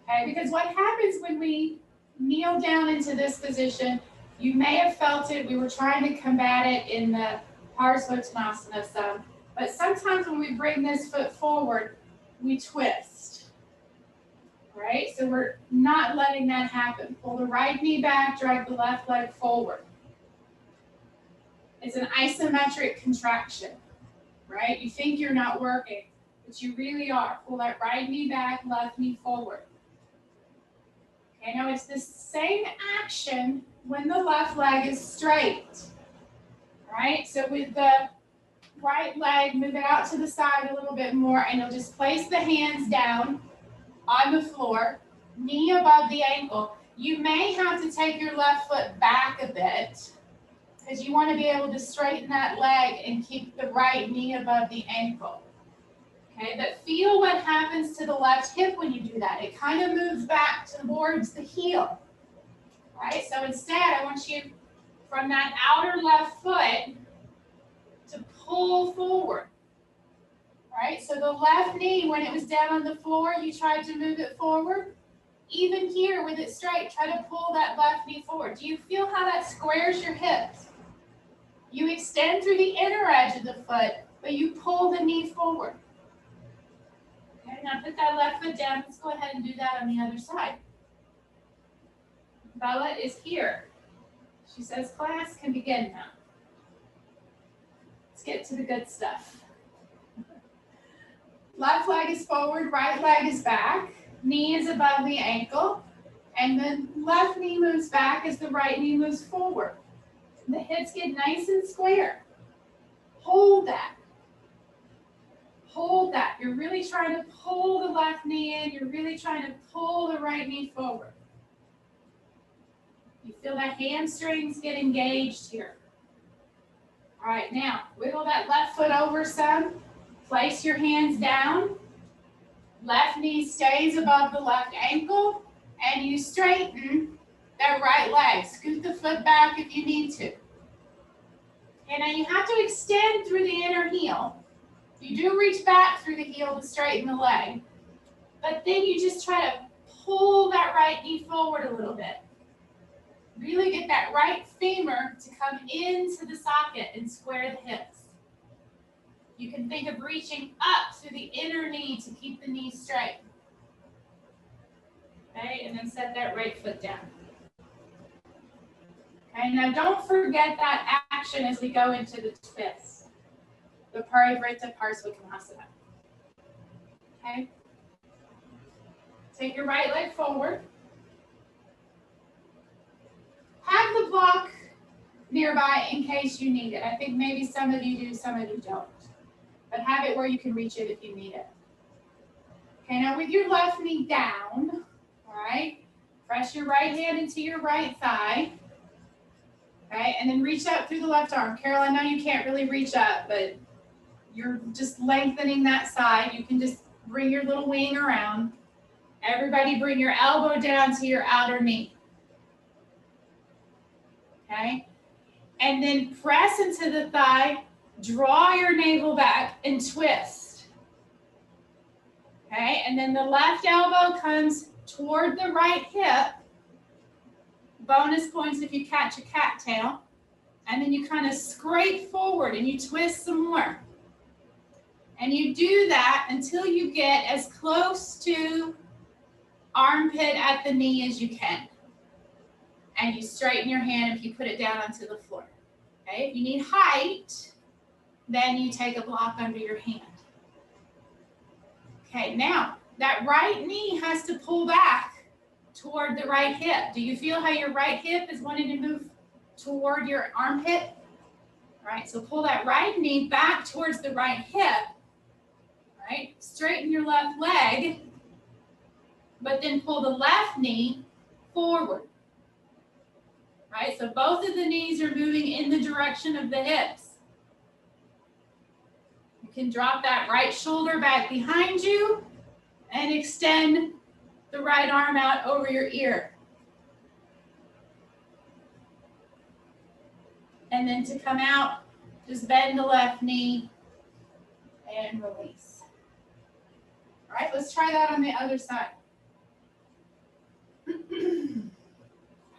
Okay, because what happens when we kneel down into this position, you may have felt it, we were trying to combat it in the Parsvottanasana some, but sometimes when we bring this foot forward, we twist. Right, so we're not letting that happen. Pull the right knee back, drag the left leg forward. It's an isometric contraction, right? You think you're not working, but you really are. Pull that right knee back, left knee forward. Okay, now it's the same action when the left leg is straight, right? So with the right leg, move it out to the side a little bit more, and you'll just place the hands down on the floor, knee above the ankle. You may have to take your left foot back a bit because you want to be able to straighten that leg and keep the right knee above the ankle. Okay, but feel what happens to the left hip when you do that. It kind of moves back towards the heel, right? So instead, I want you from that outer left foot to pull forward. Right, so the left knee, when it was down on the floor, you tried to move it forward. Even here with it straight, try to pull that left knee forward. Do you feel how that squares your hips? You extend through the inner edge of the foot, but you pull the knee forward. Okay, now put that left foot down. Let's go ahead and do that on the other side. Bella is here. She says class can begin now. Let's get to the good stuff. Left leg is forward, right leg is back, knee is above the ankle, and then left knee moves back as the right knee moves forward. The hips get nice and square. Hold that. Hold that. You're really trying to pull the left knee in. You're really trying to pull the right knee forward. You feel that hamstrings get engaged here. All right, now wiggle that left foot over some. Place your hands down. Left knee stays above the left ankle, and you straighten that right leg. Scoot the foot back if you need to. And now you have to extend through the inner heel. You do reach back through the heel to straighten the leg, but then you just try to pull that right knee forward a little bit. Really get that right femur to come into the socket and square the hips. You can think of reaching up through the inner knee to keep the knee straight. Okay, and then set that right foot down. Okay, now don't forget that action as we go into the twist, the Parivrtta Parsvakonasana. Okay, take your right leg forward. have the block nearby in case you need it. I think maybe some of you do, some of you don't. But have it where you can reach it if you need it. Okay, now with your left knee down, all right, press your right hand into your right thigh. Okay, and then reach out through the left arm. Carol, I know you can't really reach up, but you're just lengthening that side. You can just bring your little wing around. Everybody bring your elbow down to your outer knee. Okay, and then press into the thigh, draw your navel back and twist. Okay, and then the left elbow comes toward the right hip. Bonus points if you catch a cattail. And then you kind of scrape forward and you twist some more. And you do that until you get as close to armpit at the knee as you can. And you straighten your hand if you put it down onto the floor. Okay, if you need height, then you take a block under your hand. Okay, now that right knee has to pull back toward the right hip. Do you feel how your right hip is wanting to move toward your armpit? All right, so pull that right knee back towards the right hip. All right, straighten your left leg, but then pull the left knee forward. All right, so both of the knees are moving in the direction of the hips. You can drop that right shoulder back behind you and extend the right arm out over your ear. And then to come out, just bend the left knee and release. All right, let's try that on the other side.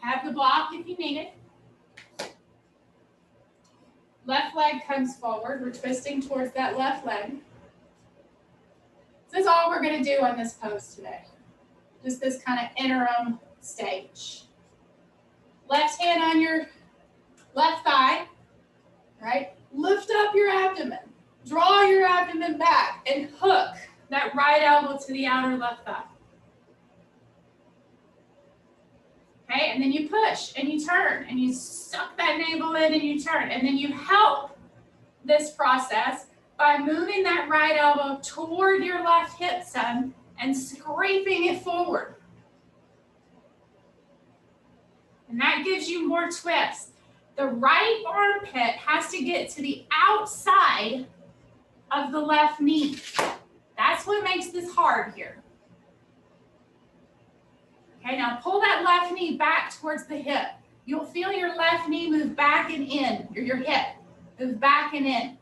Have the block if you need it. Left leg comes forward. We're twisting towards that left leg. This is all we're going to do on this pose today. Just this kind of interim stage. Left hand on your left thigh, right? Lift up your abdomen. Draw your abdomen back and hook that right elbow to the outer left thigh. Okay, and then you push and you turn and you suck that navel in and you turn. And then you help this process by moving that right elbow toward your left hip, son, and scraping it forward. And that gives you more twist. The right armpit has to get to the outside of the left knee. That's what makes this hard here. Okay, now pull that left knee back towards the hip. You'll feel your left knee move back and in, or your hip move back and in.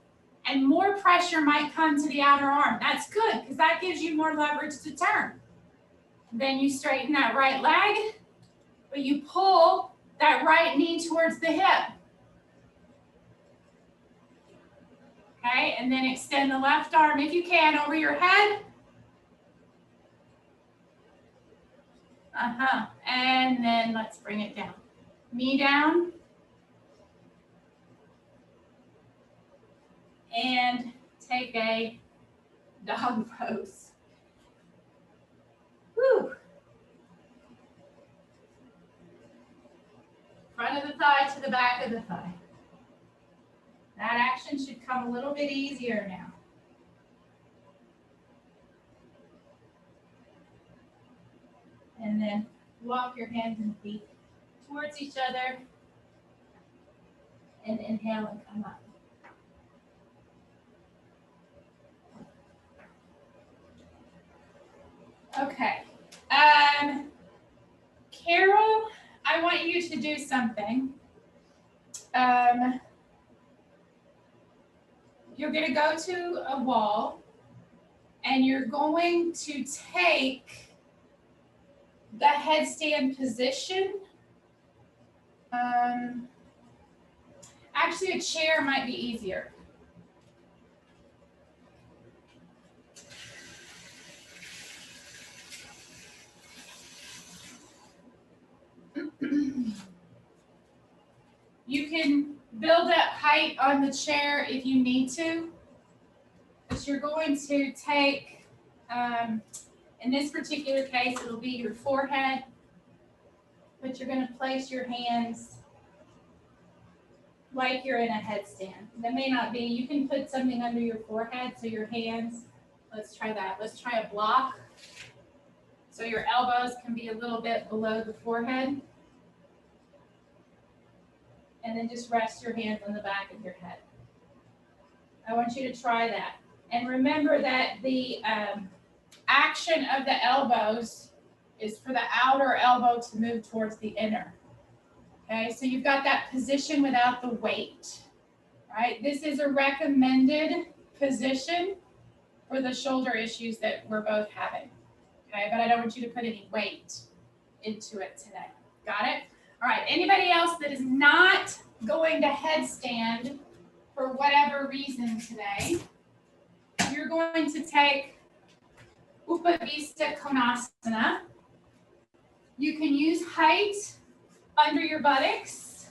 And more pressure might come to the outer arm. That's good, because that gives you more leverage to turn. Then you straighten that right leg, but you pull that right knee towards the hip. Okay, and then extend the left arm if you can over your head. And then let's bring it down. Knee down. And take a dog pose. Woo. Front of the thigh to the back of the thigh. That action should come a little bit easier now. And then walk your hands and feet towards each other. And inhale and come up. Okay. Carol, I want you to do something. You're going to go to a wall and you're going to take the headstand position. Actually, a chair might be easier. You can build up height on the chair if you need to, but you're going to take, in this particular case, it'll be your forehead, but you're going to place your hands like you're in a headstand. That may not be. You can put something under your forehead, so your hands, let's try that. Let's try a block. So your elbows can be a little bit below the forehead. And then just rest your hands on the back of your head. I want you to try that. And remember that the action of the elbows is for the outer elbow to move towards the inner. Okay, so you've got that position without the weight, right? This is a recommended position for the shoulder issues that we're both having. Okay, but I don't want you to put any weight into it today. Got it? All right, anybody else that is not going to headstand for whatever reason today, you're going to take Konasana. You can use height under your buttocks.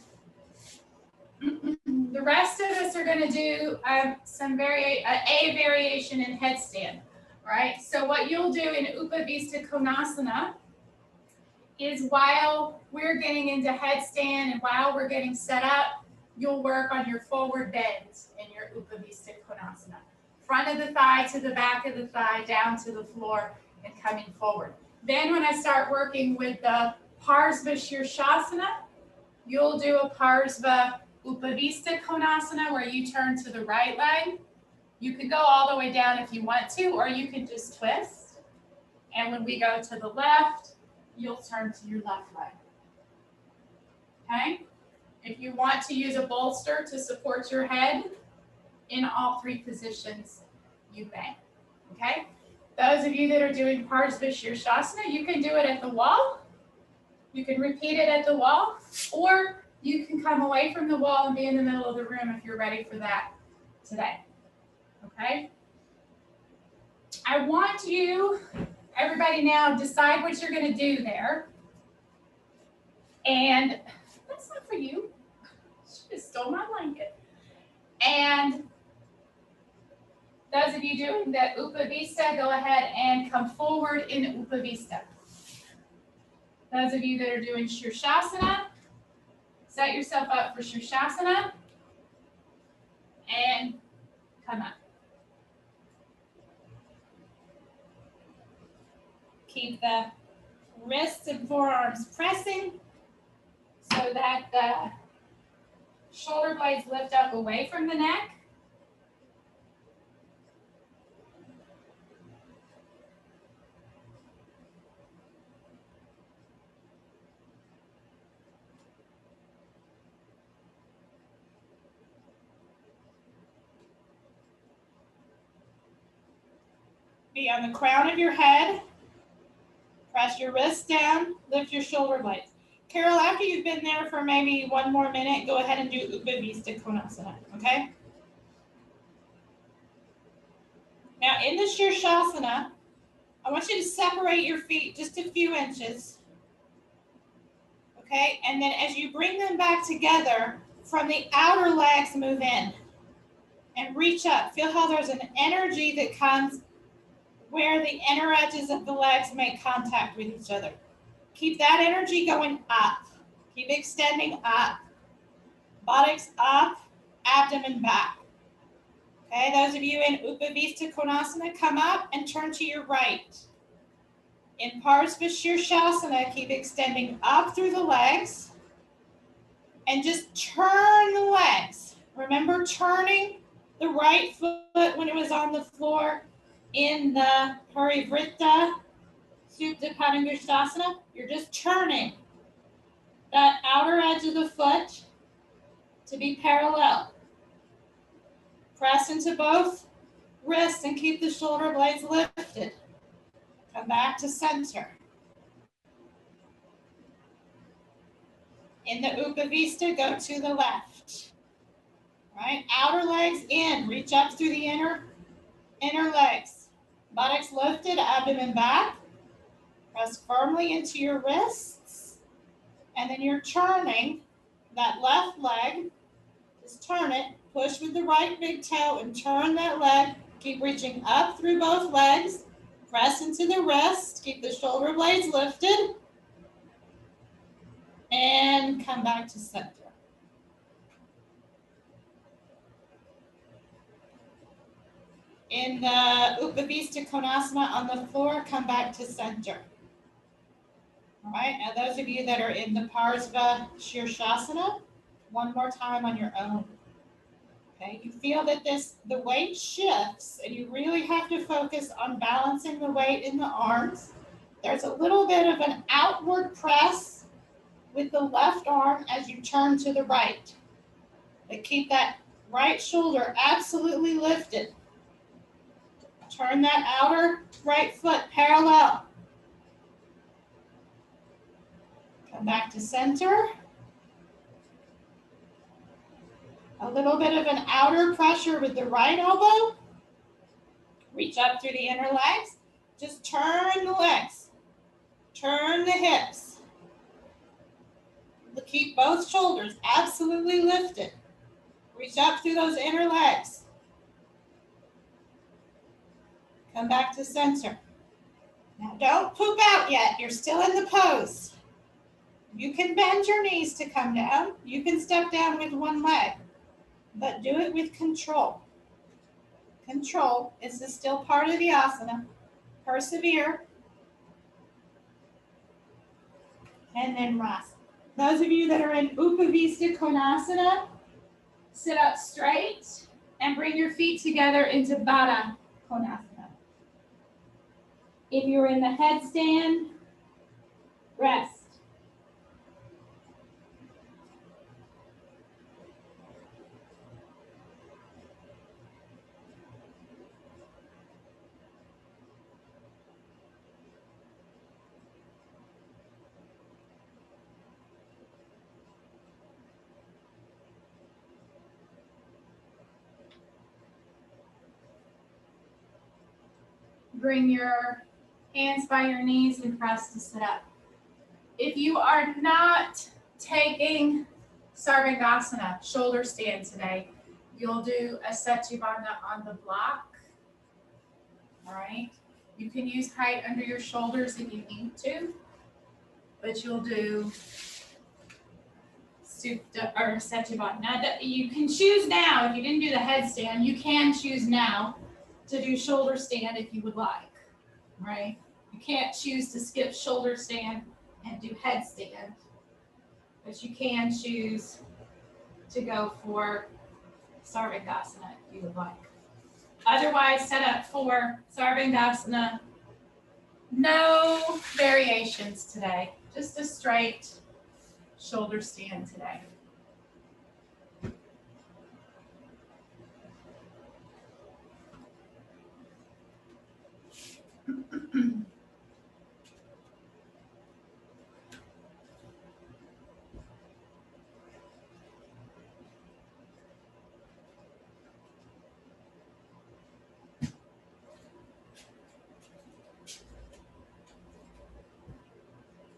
The rest of us are going to do a variation in headstand. Right? So what you'll do in Konasana is while we're getting into headstand and while we're getting set up, you'll work on your forward bends in your Konasana. Front of the thigh to the back of the thigh, down to the floor, and coming forward. Then when I start working with the Parsva Sirsasana, you'll do a Parsva Konasana where you turn to the right leg. You can go all the way down if you want to, or you can just twist. And when we go to the left, you'll turn to your left leg. Okay? If you want to use a bolster to support your head, in all three positions, you may. Okay? Those of you that are doing Parsva Sirsasana, you can do it at the wall. You can repeat it at the wall, or you can come away from the wall and be in the middle of the room if you're ready for that today. Okay? I want you, everybody now, decide what you're going to do there. And that's not for you. She just stole my blanket. And those of you doing the Upavista, go ahead and come forward in Upavista. Those of you that are doing Sirsasana, set yourself up for Sirsasana and come up. Keep the wrists and forearms pressing so that the shoulder blades lift up away from the neck. Be on the crown of your head. Press your wrists down, lift your shoulder blades. Carol, after you've been there for maybe one more minute, go ahead and do Konasana, okay? Now in the Sirsasana, I want you to separate your feet just a few inches, okay? And then as you bring them back together, from the outer legs, move in and reach up. Feel how there's an energy that comes where the inner edges of the legs make contact with each other. Keep that energy going up. Keep extending up. Buttocks up, abdomen back. Okay, those of you in Konasana, come up and turn to your right. In Parsva Sirsasana, keep extending up through the legs and just turn the legs. Remember turning the right foot when it was on the floor in the Parivrtta, Supta Padangusthasana. You're just turning that outer edge of the foot to be parallel. Press into both wrists and keep the shoulder blades lifted. Come back to center. In the Upavista, go to the left. Right? Outer legs in. Reach up through the inner legs. Buttocks lifted, abdomen back. Press firmly into your wrists. And then you're turning that left leg. Just turn it. Push with the right big toe and turn that leg. Keep reaching up through both legs. Press into the wrist. Keep the shoulder blades lifted. And come back to center. In the Upavisthakonasana on the floor, come back to center. All right, now those of you that are in the Parsva Sirsasana, one more time on your own. Okay, you feel that the weight shifts, and you really have to focus on balancing the weight in the arms. There's a little bit of an outward press with the left arm as you turn to the right. But keep that right shoulder absolutely lifted. Turn that outer right foot parallel. Come back to center. A little bit of an outer pressure with the right elbow. Reach up through the inner legs. Just turn the legs. Turn the hips. Keep both shoulders absolutely lifted. Reach up through those inner legs. Come back to center. Now don't poop out yet. You're still in the pose. You can bend your knees to come down. You can step down with one leg, but do it with control. Control is still part of the asana. Persevere. And then rest. Those of you that are in Upavisthakonasana, sit up straight and bring your feet together into Padangusthasana. If you're in the headstand, rest. Bring your hands by your knees and press to sit up. If you are not taking Sarvangasana, shoulder stand today, you'll do a Setubandha on the block. All right. You can use height under your shoulders if you need to, but you'll do Supta or Setubandha. Now, you can choose now, if you didn't do the headstand, you can choose now to do shoulder stand if you would like, right? You can't choose to skip shoulder stand and do headstand, but you can choose to go for Sarvangasana if you would like. Otherwise, set up for Sarvangasana. No variations today, just a straight shoulder stand today.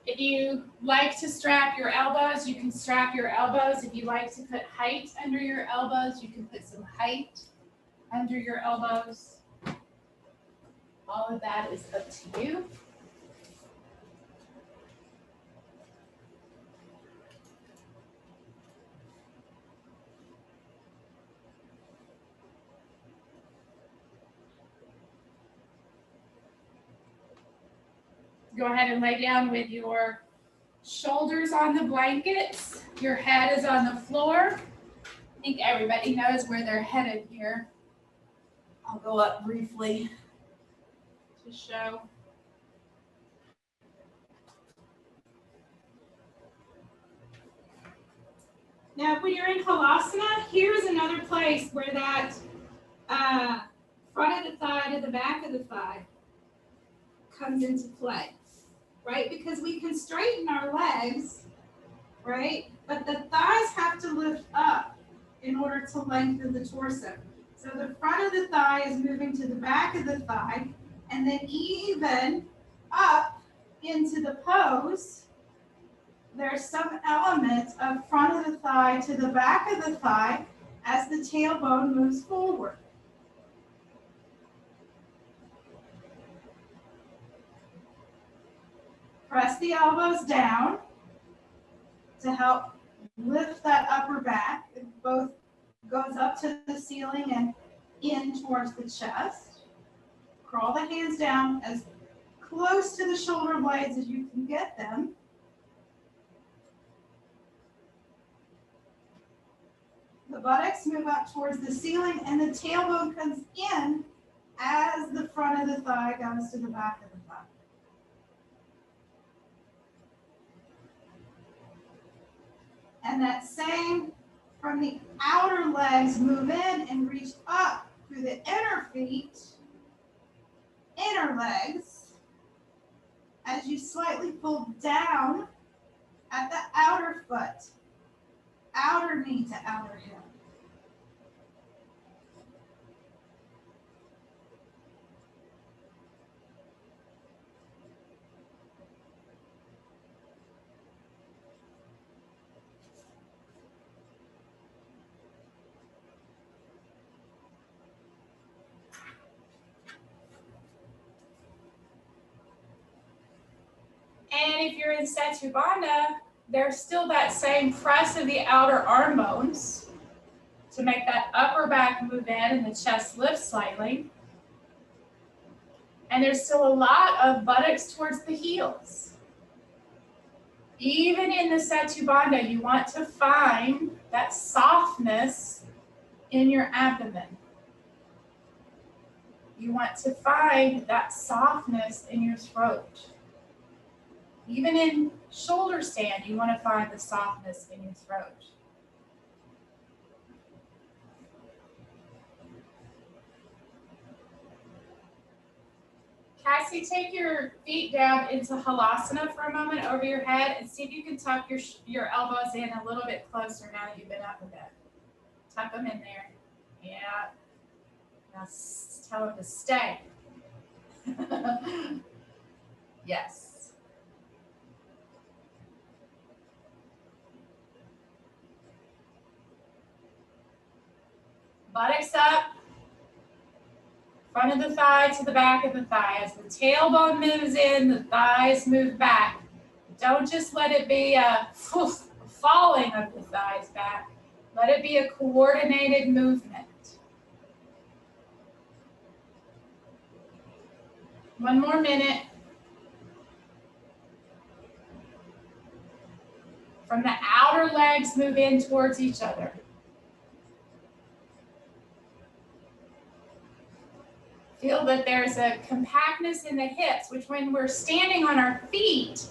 If you like to strap your elbows, you can strap your elbows. If you like to put height under your elbows, you can put some height under your elbows. All of that is up to you. Go ahead and lay down with your shoulders on the blankets. Your head is on the floor. I think everybody knows where they're headed here. I'll go up briefly to show. Now, when you're in Halasana, here's another place where that front of the thigh to the back of the thigh comes into play, right? Because we can straighten our legs, right? But the thighs have to lift up in order to lengthen the torso. So the front of the thigh is moving to the back of the thigh, and then even up into the pose, there's some element of front of the thigh to the back of the thigh as the tailbone moves forward. Press the elbows down to help lift that upper back. It both goes up to the ceiling and in towards the chest. Crawl the hands down as close to the shoulder blades as you can get them. The buttocks move up towards the ceiling and the tailbone comes in as the front of the thigh goes to the back of the thigh. And that same from the outer legs, move in and reach up through the inner feet, inner legs, as you slightly pull down at the outer foot, outer knee to outer hip. And if you're in Setu there's still that same press of the outer arm bones to make that upper back move in and the chest lift slightly. And there's still a lot of buttocks towards the heels. Even in the Setu you want to find that softness in your abdomen. You want to find that softness in your throat. Even in shoulder stand, you want to find the softness in your throat. Cassie, take your feet down into Halasana for a moment over your head and see if you can tuck your elbows in a little bit closer now that you've been up a bit. Tuck them in there. Yeah. Now tell them to stay. Yes. Buttocks up, front of the thigh to the back of the thigh. As the tailbone moves in, the thighs move back. Don't just let it be a falling of the thighs back. Let it be a coordinated movement. One more minute. From the outer legs, move in towards each other. Feel that there's a compactness in the hips, which when we're standing on our feet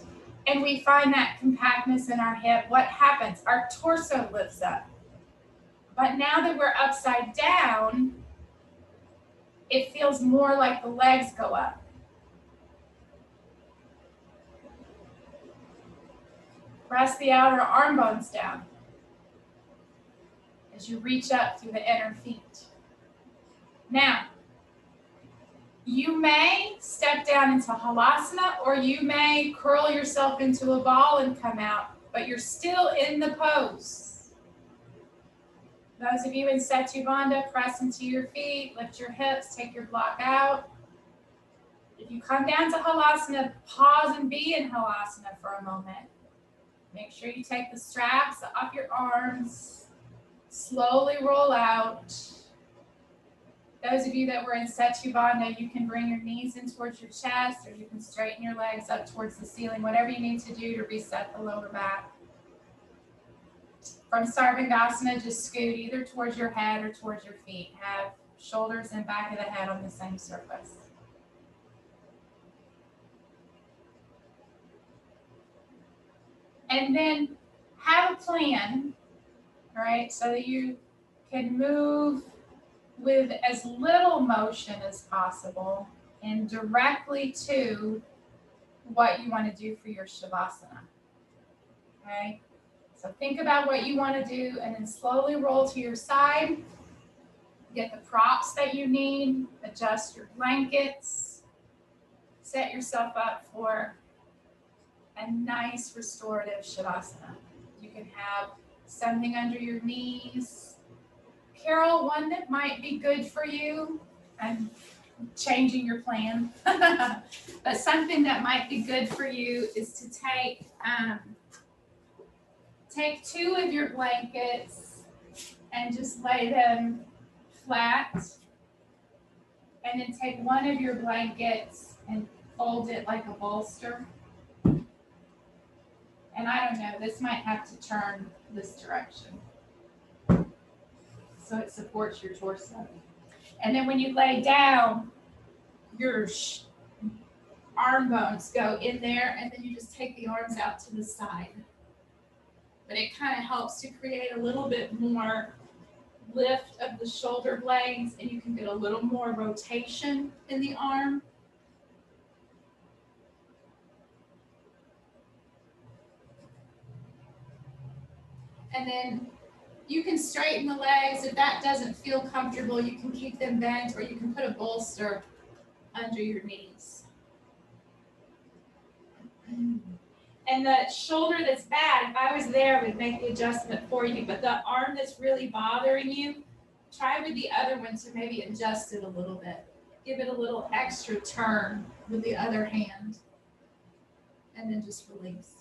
and we find that compactness in our hip, what happens? Our torso lifts up. But now that we're upside down, it feels more like the legs go up. Press the outer arm bones down as you reach up through the inner feet. Now, you may step down into Halasana or you may curl yourself into a ball and come out, but you're still in the pose. Those of you in Setu press into your feet, lift your hips, take your block out. If you come down to Halasana, pause and be in Halasana for a moment. Make sure you take the straps off your arms, slowly roll out. Those of you that were in Setu you can bring your knees in towards your chest, or you can straighten your legs up towards the ceiling, whatever you need to do to reset the lower back. From Sarvangasana, just scoot either towards your head or towards your feet. Have shoulders and back of the head on the same surface. And then have a plan, all right, so that you can move with as little motion as possible and directly to what you want to do for your Shavasana. Okay? So think about what you want to do and then slowly roll to your side. Get the props that you need, adjust your blankets, set yourself up for a nice restorative Shavasana. You can have something under your knees. Carol, one that might be good for you, I'm changing your plan, but something that might be good for you is to take two of your blankets and just lay them flat And then take one of your blankets and fold it like a bolster. And I don't know, this might have to turn this direction so it supports your torso. And then when you lay down, your arm bones go in there, and then you just take the arms out to the side. But it kind of helps to create a little bit more lift of the shoulder blades, and you can get a little more rotation in the arm. And then you can straighten the legs. If that doesn't feel comfortable, you can keep them bent, or you can put a bolster under your knees. And the shoulder that's bad, if I was there, I would make the adjustment for you. But the arm that's really bothering you, try with the other one to maybe adjust it a little bit. Give it a little extra turn with the other hand. And then just release.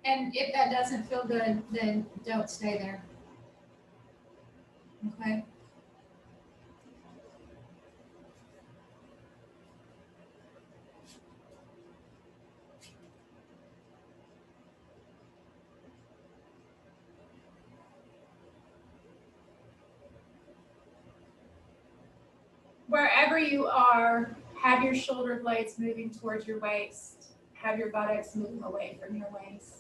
And if that doesn't feel good, then don't stay there. Okay? Wherever you are, have your shoulder blades moving towards your waist. Have your buttocks moving away from your waist.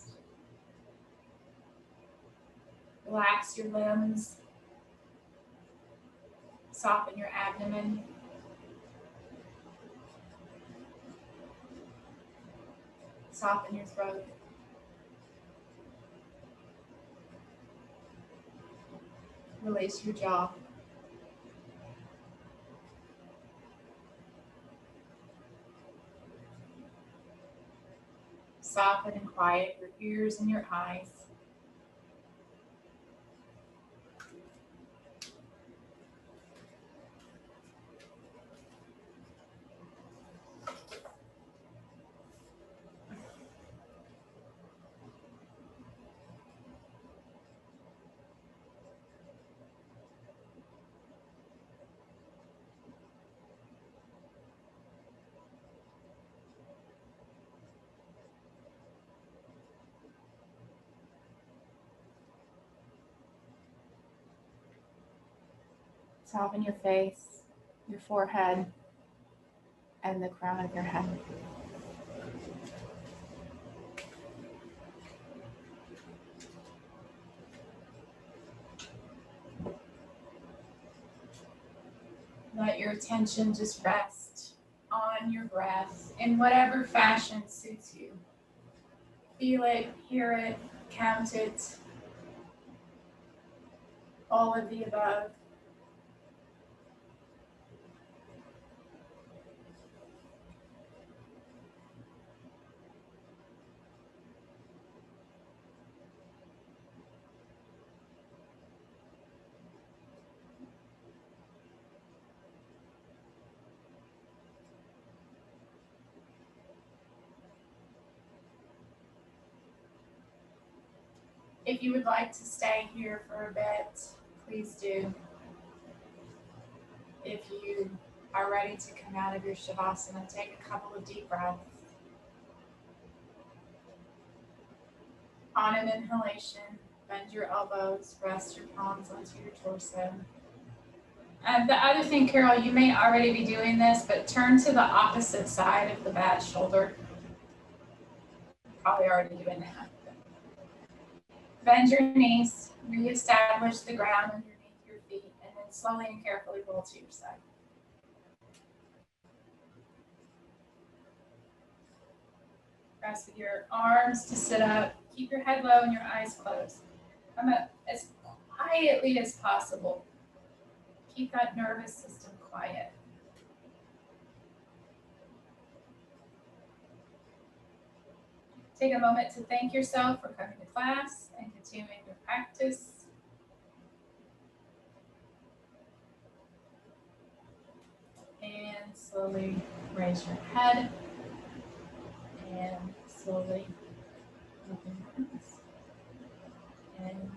Relax your limbs. Soften your abdomen. Soften your throat. Release your jaw. Soften and quiet your ears and your eyes. Soften your face, your forehead, and the crown of your head. Let your attention just rest on your breath in whatever fashion suits you. Feel it, hear it, count it, all of the above. If you would like to stay here for a bit, please do. If you are ready to come out of your Shavasana, take a couple of deep breaths. On an inhalation, bend your elbows, rest your palms onto your torso. The other thing, Carol, you may already be doing this, but turn to the opposite side of the bad shoulder. Probably already doing that. Bend your knees, reestablish the ground underneath your feet, and then slowly and carefully roll to your side. Press with your arms to sit up. Keep your head low and your eyes closed. As quietly as possible. Keep that nervous system quiet. Take a moment to thank yourself for coming to class and continuing your practice. And slowly raise your head. And slowly open your eyes. And